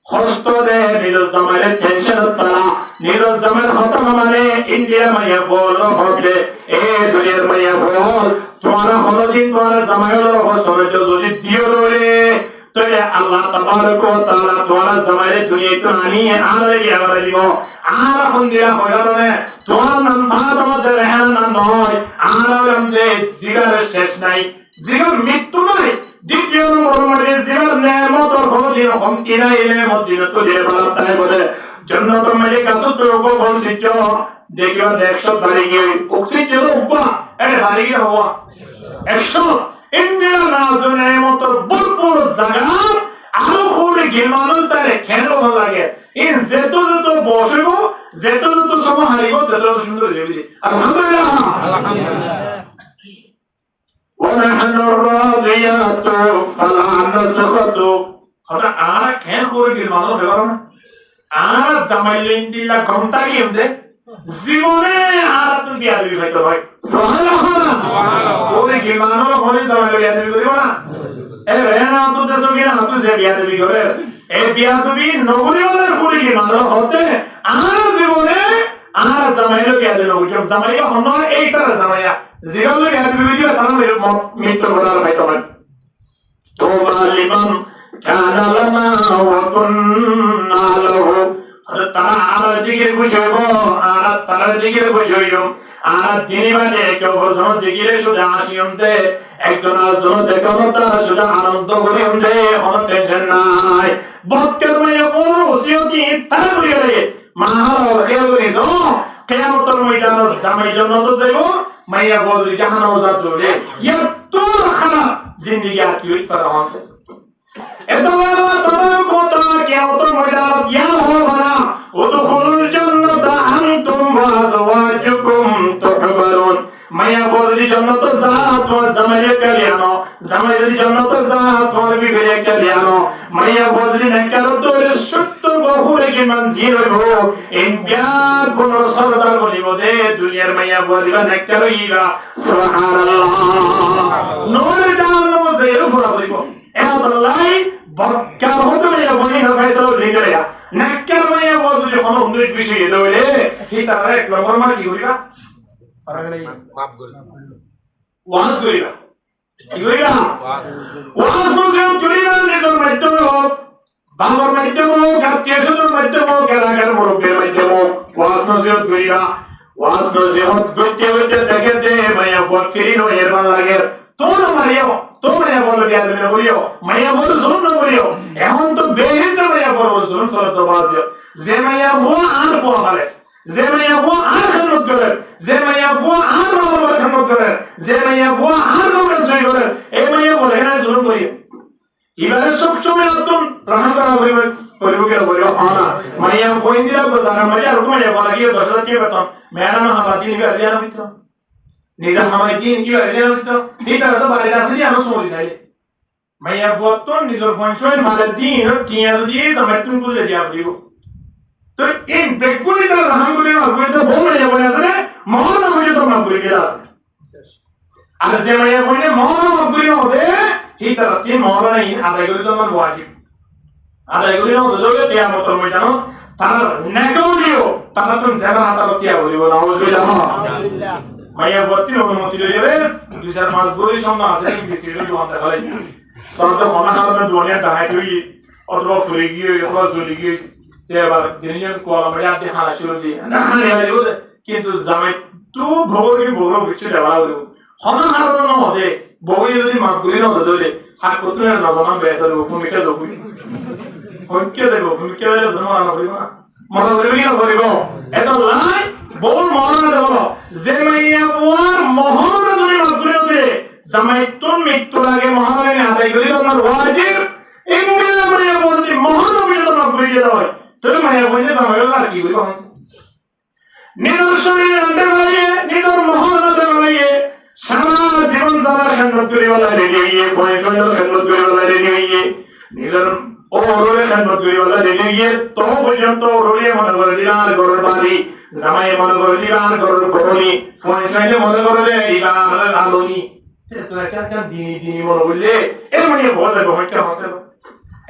কষ্ট দে নিজ জামাইরে টেনশন তারা নিজ জামাইর খতম মানে ইন্ডিয়া মাইয়া বল হতে এ দুনিয়ার মাইয়া বল তোমার হলদিন তোমার জামাইর কষ্ট যদি দিও রে তাহলে আল্লাহ তাবারক ওয়া তাআলা তোমার জামাইরে দুনিয়াতে আনিয়ে আর দিব আর হন্দিরা হইরানে তোমার নাম তোমাদের রেহানা নাম নয় আর যে জিগার শেষ নাই জিগার মৃত্যু নাই দ্বিতীয় নম্বর মানে জিগার নেয়ামতের হলদিন কমতি নাই নেয়ামতিন তো যে বালাতায় বলে জান্নাতুল মালিক আসুত রোগো বলছিত দেখিবা 100 বাড়ি গিয়ে অক্সিজেন উপা এ বাড়ি গিয়ে হওয়া 100 ইন্ডিয়া নাজনে মত ভরপুর জায়গা আরো করে গিলমানুল তারে খেলো ভালো লাগে এই যেত বসিব যেত সময় হারিব তত সুন্দর যাবে আলহামদুলিল্লাহ আলহামদুলিল্লাহ ونحن الراضيات فلا نسخط হঠাৎ আর খেল করে গিলমানুল ব্যাপার না আর জামাইলেন দিল্লা ঘন্টা কি হতে জীবনে আর তো বিয়া দিবি ভাইতো ভাই সুবহানাল্লাহ ওরে গিলমানুল হলে জামাইলে বিয়া দিবি করিব না এ রেনা তো দেশো কি না তো যে বিয়া দিবি করে এই বিয়া দিবি নগরী বলার করে গিলমানুল হতে আর জীবনে আর জামাইলে বিয়া দিবি ওই জামাইয়া হন এই তারা জামাইয়া জীবনে বিয়া দিবি কি তারা মৃত্যু করার ভাইতো ভাই তোবা লিমান কানা লানা ওয়া কুননা লাহু তারা আর দিকে খুশি হইব আর তার দিকে খুশি হইব আর তিনি বাদে কেউ বছর দিকে শুধু হাসি হতে একজন আরেকজন দেখানো তার শুধু আনন্দ করে হতে কোনো টেনশন নাই বক্তের মায়া বড় ওসিয়তি তারা করে গেলে মাহার খেয়াল করিস কিয়ামতের ময়দানে জামাই জান্নাত যাইব মাইয়া বলবি জাহান্নামে যাবে এত খারাপ জিন্দেগি আর কি হইতে পারে আমাদের এত আল্লাহ তাবারক ওয়া তাআলা কিয়ামতের ময়দানে ইয়া হবানা উদখুলুল জান্নাতা আনতুম ওয়া আযওয়াজুকুম তুহবারুন মাইয়া বলবি জান্নাত যা তোমার জামাইয়ে কালিয়ানো জামাই যদি জান্নাত যা তোমার বিবিরে কালিয়ানো মাইয়া বলবি নেকার তোরে সত্য বহুরে কি মঞ্জিল হইব এই প্যার কোন সরদার বলিব দে দুনিয়ার মাইয়া বলবি নেকার হইবা সুবহানাল্লাহ নূর জাহান্নাম যাইরো পুরা বলিব এতলাই বক্কার হতে মাইয়া বলি না ফয়সালা লিখে নেকার মাইয়া বলবি কোন উন্নতি বিষয় এদলে হিতারে এক নম্বর মা কি করিবা মাফ করিবা ওয়াজ করিবা কি করিবা ওয়াজ নজর করিবা নিজের মাধ্যমে হোক বাবার মাধ্যমে হোক আত্মীয়স্বজনের মাধ্যমে হোক এলাকার মুরব্বীর মাধ্যমে হোক ওয়াজ নজর করিবা ওয়াজ নজর করতে করতে দেখতে মাইয়া ফট ফিরিনো এরমান লাগে তোর মারিও তো মাইয়া বলো বিয়া দিনে বলিও মাইয়া বলো জুলুম না বলিও এখন তো বেহেজা মাইয়া বলো জুলুম সরত বাজিও যে মাইয়া ও আর ফো আমারে যে মাইয়া ও আর খেদমত করে যে মাইয়া ও আর বাবার খেদমত করে যে মাইয়া ও আর বাবার সই করে এই মাইয়া বলে না জুলুম করিও এবারে সব সময় আদম রহম করা করিব কে বলিও না মাইয়া কইন দিলা বাজার মাইয়া আর মাইয়া বলা কি 10000 টাকা বেতন ম্যাডাম আমার দিন বিয়া দিয়া নবিত নিজা আমার দিন কি বিয়া দিয়া নবিত এটা তো বাইরে আছে দি আনো সময় চাই মাইয়া ফতন নিজের ফংশন মালে দিন টিয়া যদি জমাতুন করে দিয়া পড়িব তো এই বেকুনি তার আলহামদুলিল্লাহ বইতে বল মাইয়া বলে আছে মহন হয়ে তো মা করে দিলা আর যে মাইয়া বলে মহন করে হবে হিতা তিন মহন নাই আদায় করে তো আমার ওয়াজিব আদায় করে না দলে কিয়ামতের ময়দানে তার নেগোলিও তারা তো জানা আদালত তিয়া বলিব নাউজুবিল্লাহ আলহামদুলিল্লাহ মাইয়া বর্তি অনুমতি লইরে দুই চার মাস বলি সামনে আছে বিসির জোয়ান দেখাই সরতে মনা হারমে দুনিয়া দাহাই তুই অথবা ফুরে গিয়ে অথবা জলি গিয়ে তেবার দিনিয়ান কোলা মারিয়া দে হালা ছিল দি না হারিয়া কিন্তু জামাই তো ভগরি বড় কিছু দেওয়া হলো হনা হারমে না হদে বই যদি মাফ করি না ধরে হাত করতে না জানা বেহতর ভূমিকা যাবো হইকে যাবো ভূমিকা যাবে মরা না করিব না মরা করিব কি না করিব এত লাই বল মরা দেব যে মাইয়া বুয়ার মহরনা যদি মাফ করি না ধরে জামাইতুন মৃত্যুর আগে মহারানী আদায় করি তোমার ওয়াজিব ইংরেজ মাইয়া বুয়া যদি মহরনা পর্যন্ত মাফ করে দিতে হয় তবে মাইয়া বুয়া জামাইল আর কি করিব নিজের শরীর আনতে পারিয়ে নিজের মহরনা দেওয়া লাগিয়ে সারা জীবন যাবার খেদমত করে বলা রেডি হইয়ে পয়সা খেদমত করে বলা রেডি হইয়ে নিজের ওরে খেদমত করে বলা রেডি হইয়ে তো পর্যন্ত ওরে মনে করে দিলার গরুর বাড়ি জামাই মনে করে দিলার গরুর গরুনি পয়সাইলে মনে করে দে ইবার আলোনি তোরা কেন দিনী মনে করলে এর মানে বোঝা গো হইতে হচ্ছে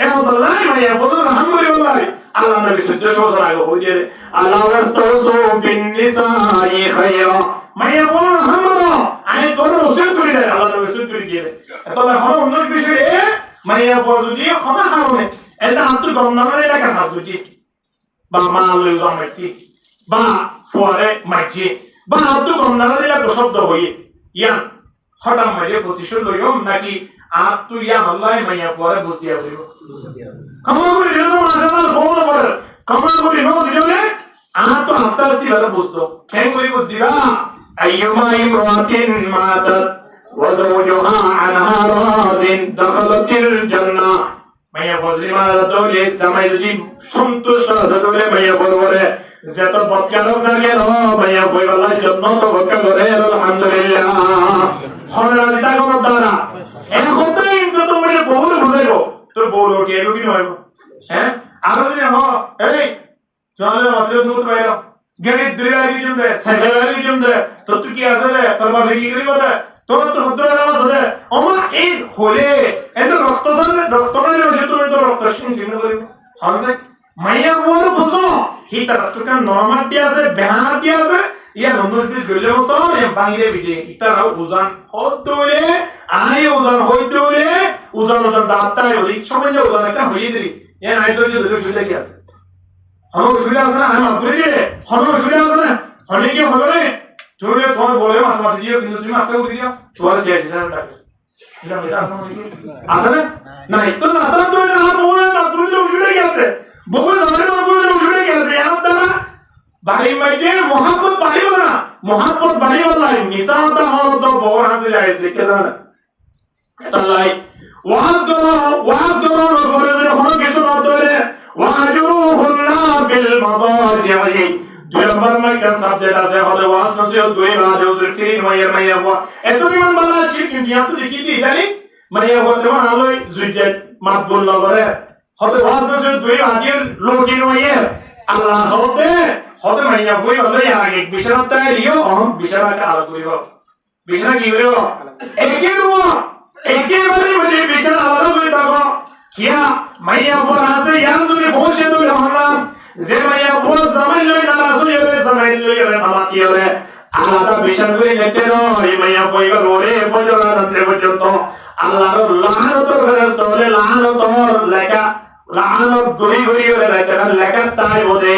এখন তো লাই মাইয়া বোঝা আলহামদুলিল্লাহ আল্লাহ নবী সুজ্জা বছর আগে হইছে আল্লাহ রাসূলু বিন নিসাই খায়রা মাইয়া বলো আলহামদুলিল্লাহ আমি তোর ওসিয়ত করে দেয় আল্লাহ নবী ওসিয়ত করে দিয়ে তাহলে হলো অন্য বিষয়ে মাইয়া বজুদি ক্ষমা কারণে এটা আত্ম গন্ডারে লেখা হাজুজি বা মালু জামাইতি বা ফুয়ারে মাইজি বা আত্ম গন্ডারে লেখা শব্দ হইয়ে ইয়ান হঠাৎ মাইয়া প্রতিশোধ লইম নাকি আত্ম ইয়ান আল্লাহ মাইয়া ফুয়ারে বুঝিয়া হইব ক্ষমা করে দিলে তো মাশাআল্লাহ বড় বড় ক্ষমা করে নো দিলে আত্ম আস্তে আস্তে ভাবে বুঝতো কেন করে বুঝ দিবা أيما امرأة ماتت وزوجها عنها راض دخلت الجنة মাইয়া বজলি মারা দলে জামাই যদি সন্তুষ্ট আছে বলে মাইয়া বলবরে যত বৎকারক না গেল মাইয়া বইবালা জান্নাত বকা করে আলহামদুলিল্লাহ হররা দিতা কোন দ্বারা এখন তো ইজ্জত মানে বহু বুঝাইবো তোর বড় কি এলো কি হইব হ্যাঁ আর যদি হ এই চলে মাত্র দুধ বাইরা গণিত দ্রিবারি জমদে সাজারি জমদে তো তুই কি আছে রে তোর বাবা কি করিব রে তোর তো হদ্র নামাজ আছে ওমা এই হলে এত রক্ত সাথে রক্ত না যে তুই তো রক্ত শুন কি করিব হামসে মাইয়া ওর বুঝো হি তার তো কান নরমাটি আছে বেহার কি আছে ইয়া নন্দস বিজ গলে মত এ বাইরে বিজে ইতারা উজান হতলে আই উজান হইতলে উজান যাতাই ওই সময় যে উজান একটা হইয়ে দিই এ নাই তো যে সুবিধা কি আছে হলো সুবিধা আছে না আমি মাপরে দিয়ে হলো সুবিধা আছে না হলে কি হবে রে তুমি তোমার বলে মাথা দিও কিন্তু তুমি আটকে উঠে দিও তোমার শেষ দিন ডাকে এটা মেটা আছে না নাই তো না তো না বলে না তুমি তো সুবিধা কি আছে বহু জামানে না বলে সুবিধা কি আছে এর দ্বারা বাড়ি মাইতে মোহাম্মদ বাড়ি না মোহাম্মদ বাড়ি বলাই নিসাতা হলো তো বড় আছে যায় লিখে দাও না এটা লাই ওয়াজ করো করে হলো কিছু না ধরে ওয়াজুহুন্না বিল মাদাজি দুই নম্বর মাইকা সাবজেক্ট আছে হলো ওয়াজ নসিহত দুই বাদে উজুর ফিরিন মাইয়া এত বিমান বালা আছে কিন্তু আপনি দেখিতে জানি মাইয়া বর্তমান আলোয় জুইজেট মাতবুল নগরে হতে ওয়াজ নসিহত দুই বাদে লোকি নয়ে আল্লাহ হতে মাইয়া বই হলো আগে বিশারত লিও বিশারত আলো করিব বিশারা কি করিব একেবারে মানে বিশারা আলাদা করে থাকো কিয়া মাইয়া বড় আছে ইয়ান যদি পৌঁছে তো হলাম যে মাইয়া বড় জামাই লই না রাসূল জামাই লই নামাতি হলে আলাদা বিশাল করে নেতে নয় মাইয়া কইবার ওরে পর্যন্ত আনতে পর্যন্ত আল্লাহর লানত ফেরেশতা হলে লানতর লেখা লানত গরি হলে লেখা তাই বলে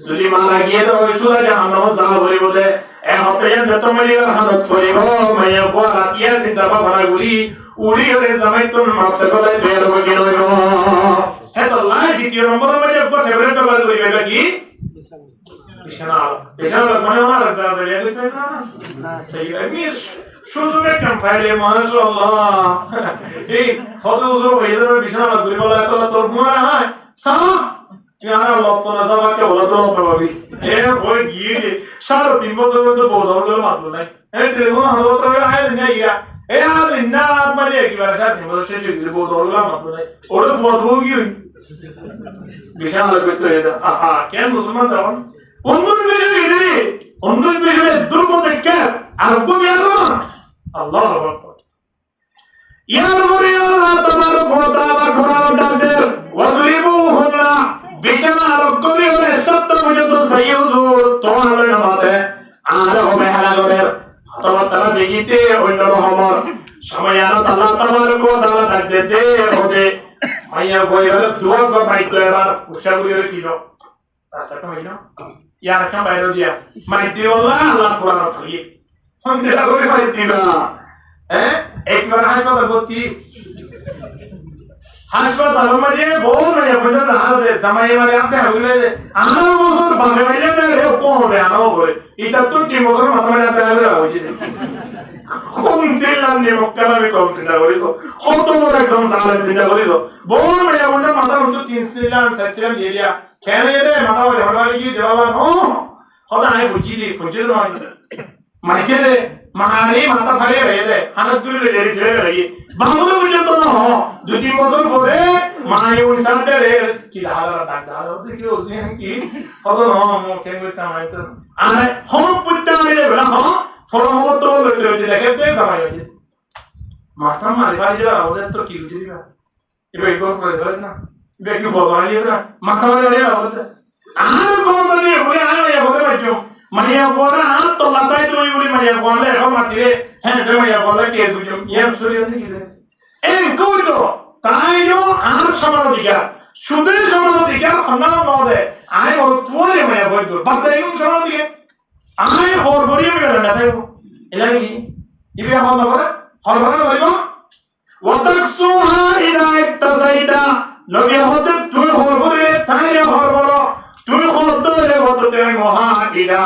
যদি মারা গিয়ে তো ওই সুদা জাহান্নাম যা বলি বলে এ হতে যত মাইয়া হানত করিব মাইয়া বড় রাতিয়া চিন্তা ভাবনা গুলি উড়ি হলে জামাইতুন মাসে বলে বের হয়ে গেল এতো লাই দ্বিতীয় নম্বর মানে একবার ফেভারিট ব্যবহার করি বেটা কি বিছানা মানে আমার রাখতে আছে এটা তো না সেই আমি সুযোগে কাম ফাইলে মাশাআল্লাহ এই কত উজুর হয়ে যাবে বিছানা করি বলা এত তোর হুমারা হয় সা তুই আর লপ্ত না যাবাকে বলা তো লপ্ত পাবি এ ওই গিয়ে 3.5 বছর পর্যন্ত বড় হলো মাত্র নাই এই টেলিফোন হলো তো আয় না ইয়া এ আজ না মানে একবার 3.5 বছর শেষ হয়ে গেল বড় হলো মাত্র নাই ওর ফটো কি বিশাল করতে এটা আহা কেন মুসলমান দাও অন্যর বিষয়ে দুর্বদেরকে আর কমে আলো আল্লাহু আকবার ইয়ার পরে আল্লাহ তাবারক ওয়া তাআলা কোরআন ডাকদের ওয়াদরিবুহুন্না বিশাল রকমি হলে সত্য পর্যন্ত সেই হুজুর তোমার নামাতে আর হবে হালালের অথবা তারা দেখিতে অন্য রহমত সময় আল্লাহ তাবারক ওয়া তাআলা ডাকতে হতে মাইয়া বইরা দোয়া গো মাইতো এবার উচ্চারণ করে কিলো রাস্তাটা মাইনো ইয়ার কাম বাইরে দিয়া মাইতে আল্লাহ কোরআন পড়ি হন্দেরা করে মাইতিবা একবার হাসপাতাল ভর্তি হাসপাতাল মানে বল মানে বলে না দে জামাই মানে আপনি হইলে 18 বছর বাপে মাইলে দেয় পড়বে আনাও করে এটা তো 3 বছর মাথা মানে আপনি আগে হইছে কোন দিলাম নে মক্কালামে কম চিন্তা করিস কত বড় একদম জানা চিন্তা করিস বল মানে আমাদের মাথা মতো 3 সিলিয়ান 4 সিলিয়ান দিয়ে দিয়া খেলে দে মাথা বড় বড় কি দেওয়া নো খোদা আই বুঝি নয় মাইকে দে মারি মাথা ফাড়ে রয়ে দে হাত দূরে লেগে ছেড়ে রয়ে বাবুর পর্যন্ত না 2-3 বছর পরে মাই ওই সাথে রে কি দাদা দাদা ওদের কি ওসেন কি কত না মুখে মুখে মাই তো আর হম পুত্তা রে বলা হ ফরহমত তো লইতে লইতে দেখে দে জামাই হইছে মাথা মারি ফাড়ি দেবা ওদের তো কি বুঝি দিবা এবার গোল করে ধরে না এবার কি বলবো না মাথা মারি দেবা ওদের আর কোন দিয়ে বলে আর ভাইয়া বলে বাইছো মাইয়া বড় আর তো লাতাই তুই বলি মাইয়া বললে এখন মাতিরে হ্যাঁ তুই মাইয়া বললে কে বুঝো ইয়ার শরীর কি রে এই কইতো তাইও আর সমানাধিকার সুদের সমানাধিকার অন্যান্য নদে আই বড় তুই মাইয়া বলতো বাদাই কোন সমানাধিকার আই হর ভরি আমি গেল না তাইও এলা কি ইবে হল না হরবরা ধরিব ওয়াতাসুহা ইদা ইত্তাসাইতা লগে হতে তুই হর ভরি তাইরে হরবরা তুই খদ্দরে বলতে মহা ইদা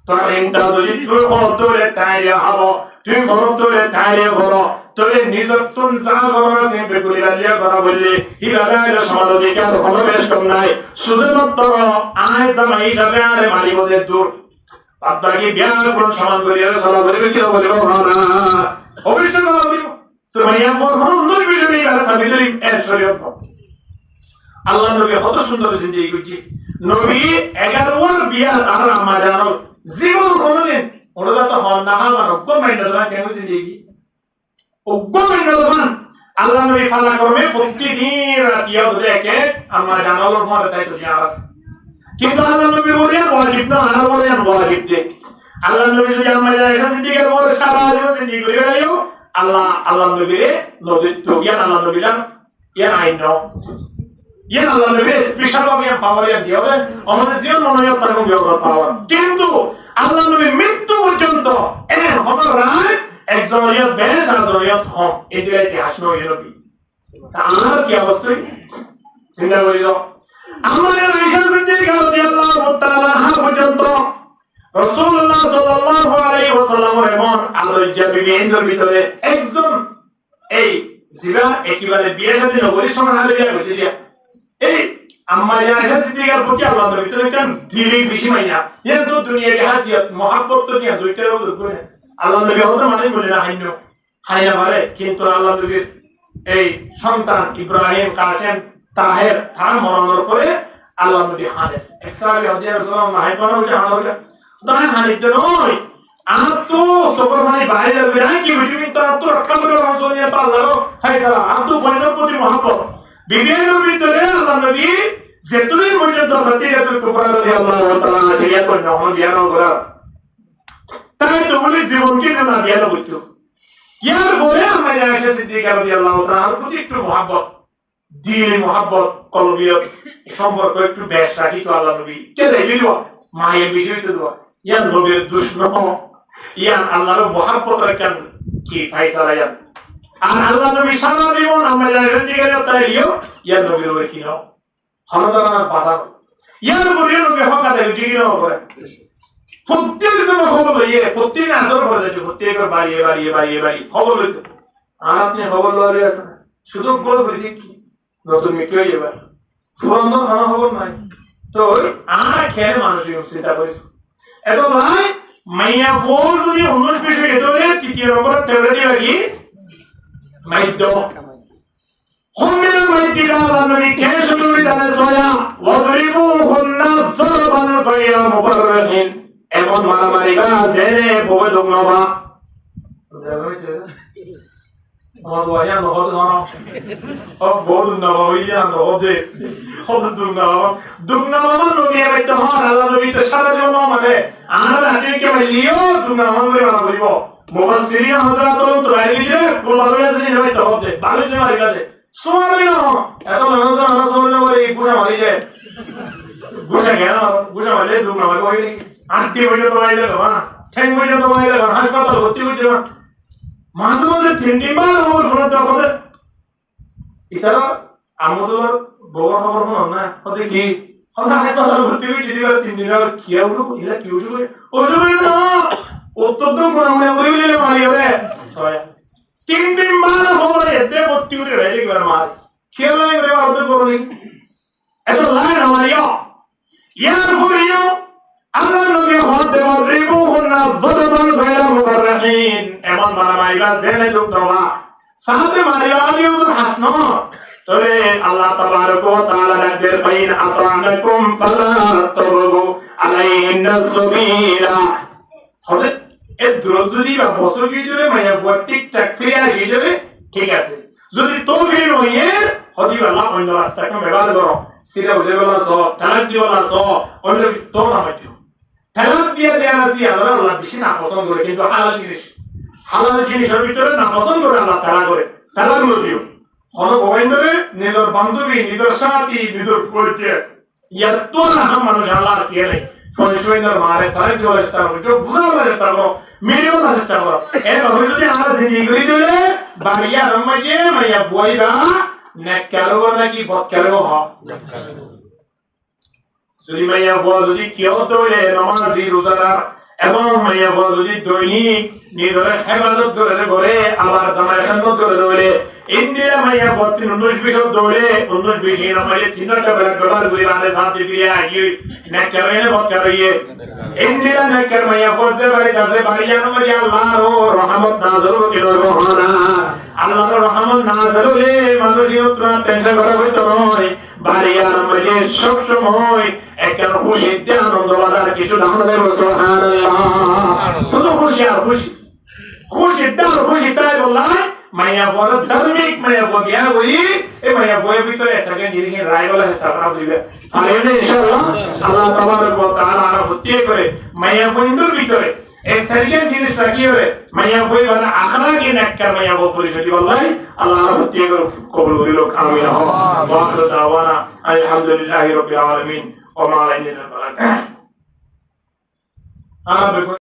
তোর ইনটা যদি তুই খদ্দরে তাইরে হবো তুই খদ্দরে তাইরে বলো তোরে নিজর তুন যা গরনা সেমে করে লাগিয়া করা বললে হিবাদার সমালোধিকার হলো বেশ কম নাই শুধুমাত্র আয় জামাই যাবে আর মালিকদের দূর আপনাকে বিয়া কোন সমান করিয়া সালা বলিবে কি বলিব না অবশ্যই না বলিব তো মাইয়া মোর হন্দর বিষয় নেই আর সাবিলের এর শরীয়ত আল্লাহ নবী কত সুন্দর জিন্দেগি করছি নবী 11 ওয়ার বিয়া তার আম্মা জানো জীবন কোনদিন ওটা তো হল না হামার কোন মাইন্ড ধরা কেন জিন্দেগি ও কোন মাইন্ড ধরা আল্লাহ নবী ফালা করবে প্রতিদিন রাতিয়া দেখে আম্মা জানার মধ্যে তাই তো জানা কিন্তু আল্লাহ নবী বলেন ওয়াজিব না আর বলেন ওয়াজিব দে আল্লাহ নবী যদি আম্মা জানা জিন্দেগির বড় সারা জীবন জিন্দেগি করে গেল আল্লাহ নবী নবী তো জ্ঞান আল্লাহ নবী ইয়ার আইন নাও ইয়ার আল্লাহ নবী স্পেশাল ভাবে পাওয়ার দিয়ে হবে আমাদের জীবন মনে তার কোনো পাওয়ার কিন্তু আল্লাহ নবী মৃত্যু পর্যন্ত এর হতো রায় একজন ইয়ার বেশ আর ইয়ার হম এই দিকে ইতিহাস নয় নবী আর কি অবস্থা চিন্তা করি যাও আমাদের আয়েশা সিদ্দিকা রাদিয়াল্লাহু তাআলা পর্যন্ত রাসূলুল্লাহ সাল্লাল্লাহু আলাইহি ওয়াসাল্লামের এমন আদর্য বিবেকের ভিতরে একজন এই জিবা একেবারে বিয়ে শাদী নগরীর সময় হালে বিয়ে করতে দিয়া এই আম্মা আয়েশা সিদ্দিকার প্রতি আল্লাহর ভিতরে কেন দিলি বেশি মাইয়া এর তো দুনিয়ার হাসিয়ত মহব্বত তো নিয়া জয়িতের করে আল্লাহ নবী হতে মানে বলে না হাইনা পারে কিন্তু আল্লাহ নবীর এই সন্তান ইব্রাহিম কাসেম তাহের তার মরণের পরে আল্লাহ নবী হানে এক্সট্রা বিয়ে রাসূলুল্লাহ না হাইপানো যে হানারে দান হানিতে নয় আর তো সবর মানে বাইরে বেরাই কি ভিটামিন তো আর তো রক্ষা করে রাসূলিয়া তো আল্লাহর ফায়সালা আর তো বইদের প্রতি মহব্বত বিবেকের ভিতরে আল্লাহ নবী যেতদিন পর্যন্ত ফাতিহাতুল কুবরা রাদিয়াল্লাহু তাআলা জিয়া করে না হন বিয়ানো করা তাই তো বলে জীবনকে না বিয়ানো করতো ইয়ার বলে আমরা আয়েশা সিদ্দিকা রাদিয়াল্লাহু তাআলার প্রতি একটু মহব্বত দিল মহব্বত কলবিয়ত সম্পর্ক একটু বেশ রাখি তো আল্লাহ নবী কে দেখিল মায়ের বিষয় তো দোয়া ইয়ার নবীর দুশমন ইয়ার আল্লাহর মহব্বত রাখেন কি ফায়সালা ইয়ার আর আল্লাহ নবী সারা জীবন আমরা আয়েশা সিদ্দিকা তাইরিও ইয়ার নবীর ওই কিনো হলদার বাধা ইয়ার পরে নবী হকাতে জিগিনো করে প্রত্যেকজন খবর লইয়ে প্রত্যেক আসর করে যাচ্ছে প্রত্যেকের বাড়ি খবর লইতে আর আপনি খবর লওয়ারে আছেন শুধু বলে বলি কি নতুন মিটি হয়ে যাবে সুগন্ধ খানা খবর নাই তো আর খেলে মানুষের চিন্তা করিস এত ভাই মাইয়া ফোন যদি অন্য বিষয় এত হলে 3 নম্বরের টেবলেটই লাগি মাইদ্য হুন্দিল মাইদ্যিকা নবী কে শুরু জানে সোয়া ওয়াজরিবু হুন্না যরবান গায়রা মুবাররিন এমন মারামারি গা জেনে ববে দুগনবা আমার ওয়া নহদ না ও বহুত না ওই দিয়া না হদে হদ দুগনা আমার নবী এর তো হয় আল্লাহ নবী তো সারা জীবন মানে আর আজকে কে লিও দুগনা করে বলিব মুফাসসিরিন হযরত তো বাইরে দিলে কোন ভালো আছে নি ভাই তো হদে ভালো নি মারি গাছে সোমারই না এত নামাজ না সোমারে ওই পুরা মারি যায় গুছা গেল গুছা মারলে দুগনা ভাই ওই আন্টি বলে তো মাইলে না ঠ্যাং বলে তো মাইলে না হাসপাতাল ভর্তি করতে না মাঝে মাঝে 3-3 বার আমার ফোন দেওয়া হবে ইতারা আমাদের বড় খবর হন না হতে কি হতে হাসপাতাল ভর্তি হয়ে দিদি করে 3 দিন আর কি হলো ইলা কি হলো ওসব না অত্যন্ত কোন আমরা বলে মারি হবে 3-3 বার খবর এতে ভর্তি করে রেডি করে মার খেলা করে ওদের করনি এত লাইন আমারিয়া ইয়ার ফুরিয়া আল্লাহ নবী হদ মাযরিবুহুন্না যরবান গায়রা মুবাররিন এমন মারামাইবা জেনে দুকবা সাহাতে মারিয়া আলিউল হাসন তবে আল্লাহ তাবারক ওয়া তাআলা নাদের বাইন আতানাকুম ফালা তাবগু আলাইহিন্না সাবিলা হযরত এ দ্রুতজি বা বছর গিয়ে মাইয়া বুয়া টিকটাক ফিরে গিয়ে ঠিক আছে যদি তৌফিক হইয়ে হদি আল্লাহ অন্য রাস্তাকে ব্যবহার করো সিরা উদে বলা সো তালাক দি বলা সো অন্য তো না মাটিও তালাক দিয়ে দেয়া নাসি আল্লাহ বেশি না পছন্দ করে কিন্তু হালাল জিনিসের ভিতরে না পছন্দ করে আল্লাহ তালাক করে তালাক দিও হলো গোবিন্দরে নিজের বান্ধবী নিজের সাথী নিজের পরিচয় এত না মানুষ আল্লাহর কে নেই ফয়সুইন্দর মারে তালাক দিয়ে চেষ্টা করো যে বুঝার চেষ্টা করো মেরেও চেষ্টা করো এভাবে যদি আমরা জিন্দিগি করে দিলে বাড়িয়া রম্মাকে মাইয়া বইবা নেকারো নাকি বক্কারো হ যদি মাইয়া বউ যদি কেউ দৌড়ে নামাজি রোজাদার এবং মাইয়া বউ যদি দৈনিক নিজের হেফাজত করে আবার জামাই খানো দৌড়ে ইন্দিরা মাইয়া বউ 19-20 দৌড়ে 19-20 আমাদের 3টা ব্যবহার করে বারে সাথে ফিরে আগে নেকারো না বক্কারো ইন্দিরা নেকার মাইয়া বউ যে বাড়ি আছে বাড়িয়ানো মাইয়া আল্লাহর রহমত নাযিল করবে মহানা আল্লাহর রহমত নাযিল হলে মানুষের উত্তরা টেনশন করা হইতো নয় বাড়িয়ার মধ্যে সব সময় একটা খুশিতে আনন্দ বাজার কিছু দাম দেব সুবহানাল্লাহ শুধু খুশি আর খুশি খুশি তাই বললাম মাইয়া বড় ধার্মিক মাইয়া বিয়া করি এই মাইয়া বইয়ের ভিতরে সেকেন্ড হিরিং রায় বলা তারা দিবে আর এনে ইনশাআল্লাহ আল্লাহ তাবারক ওয়া তাআলা ভর্তি করে মাইয়া বইন্দুর ভিতরে এই সেকেন্ড জিনিসটা কি হবে মাইয়া বই বলা আখলাকি নেককার মাইয়া বই পরিচয় বললাই আল্লাহ ভর্তি করে কবুল করিল আমিন ওয়া আখিরু দাওয়ানা আলহামদুলিল্লাহি রাব্বিল আলামিন ওয়া মা আলাইনা ইল্লাল বালাগ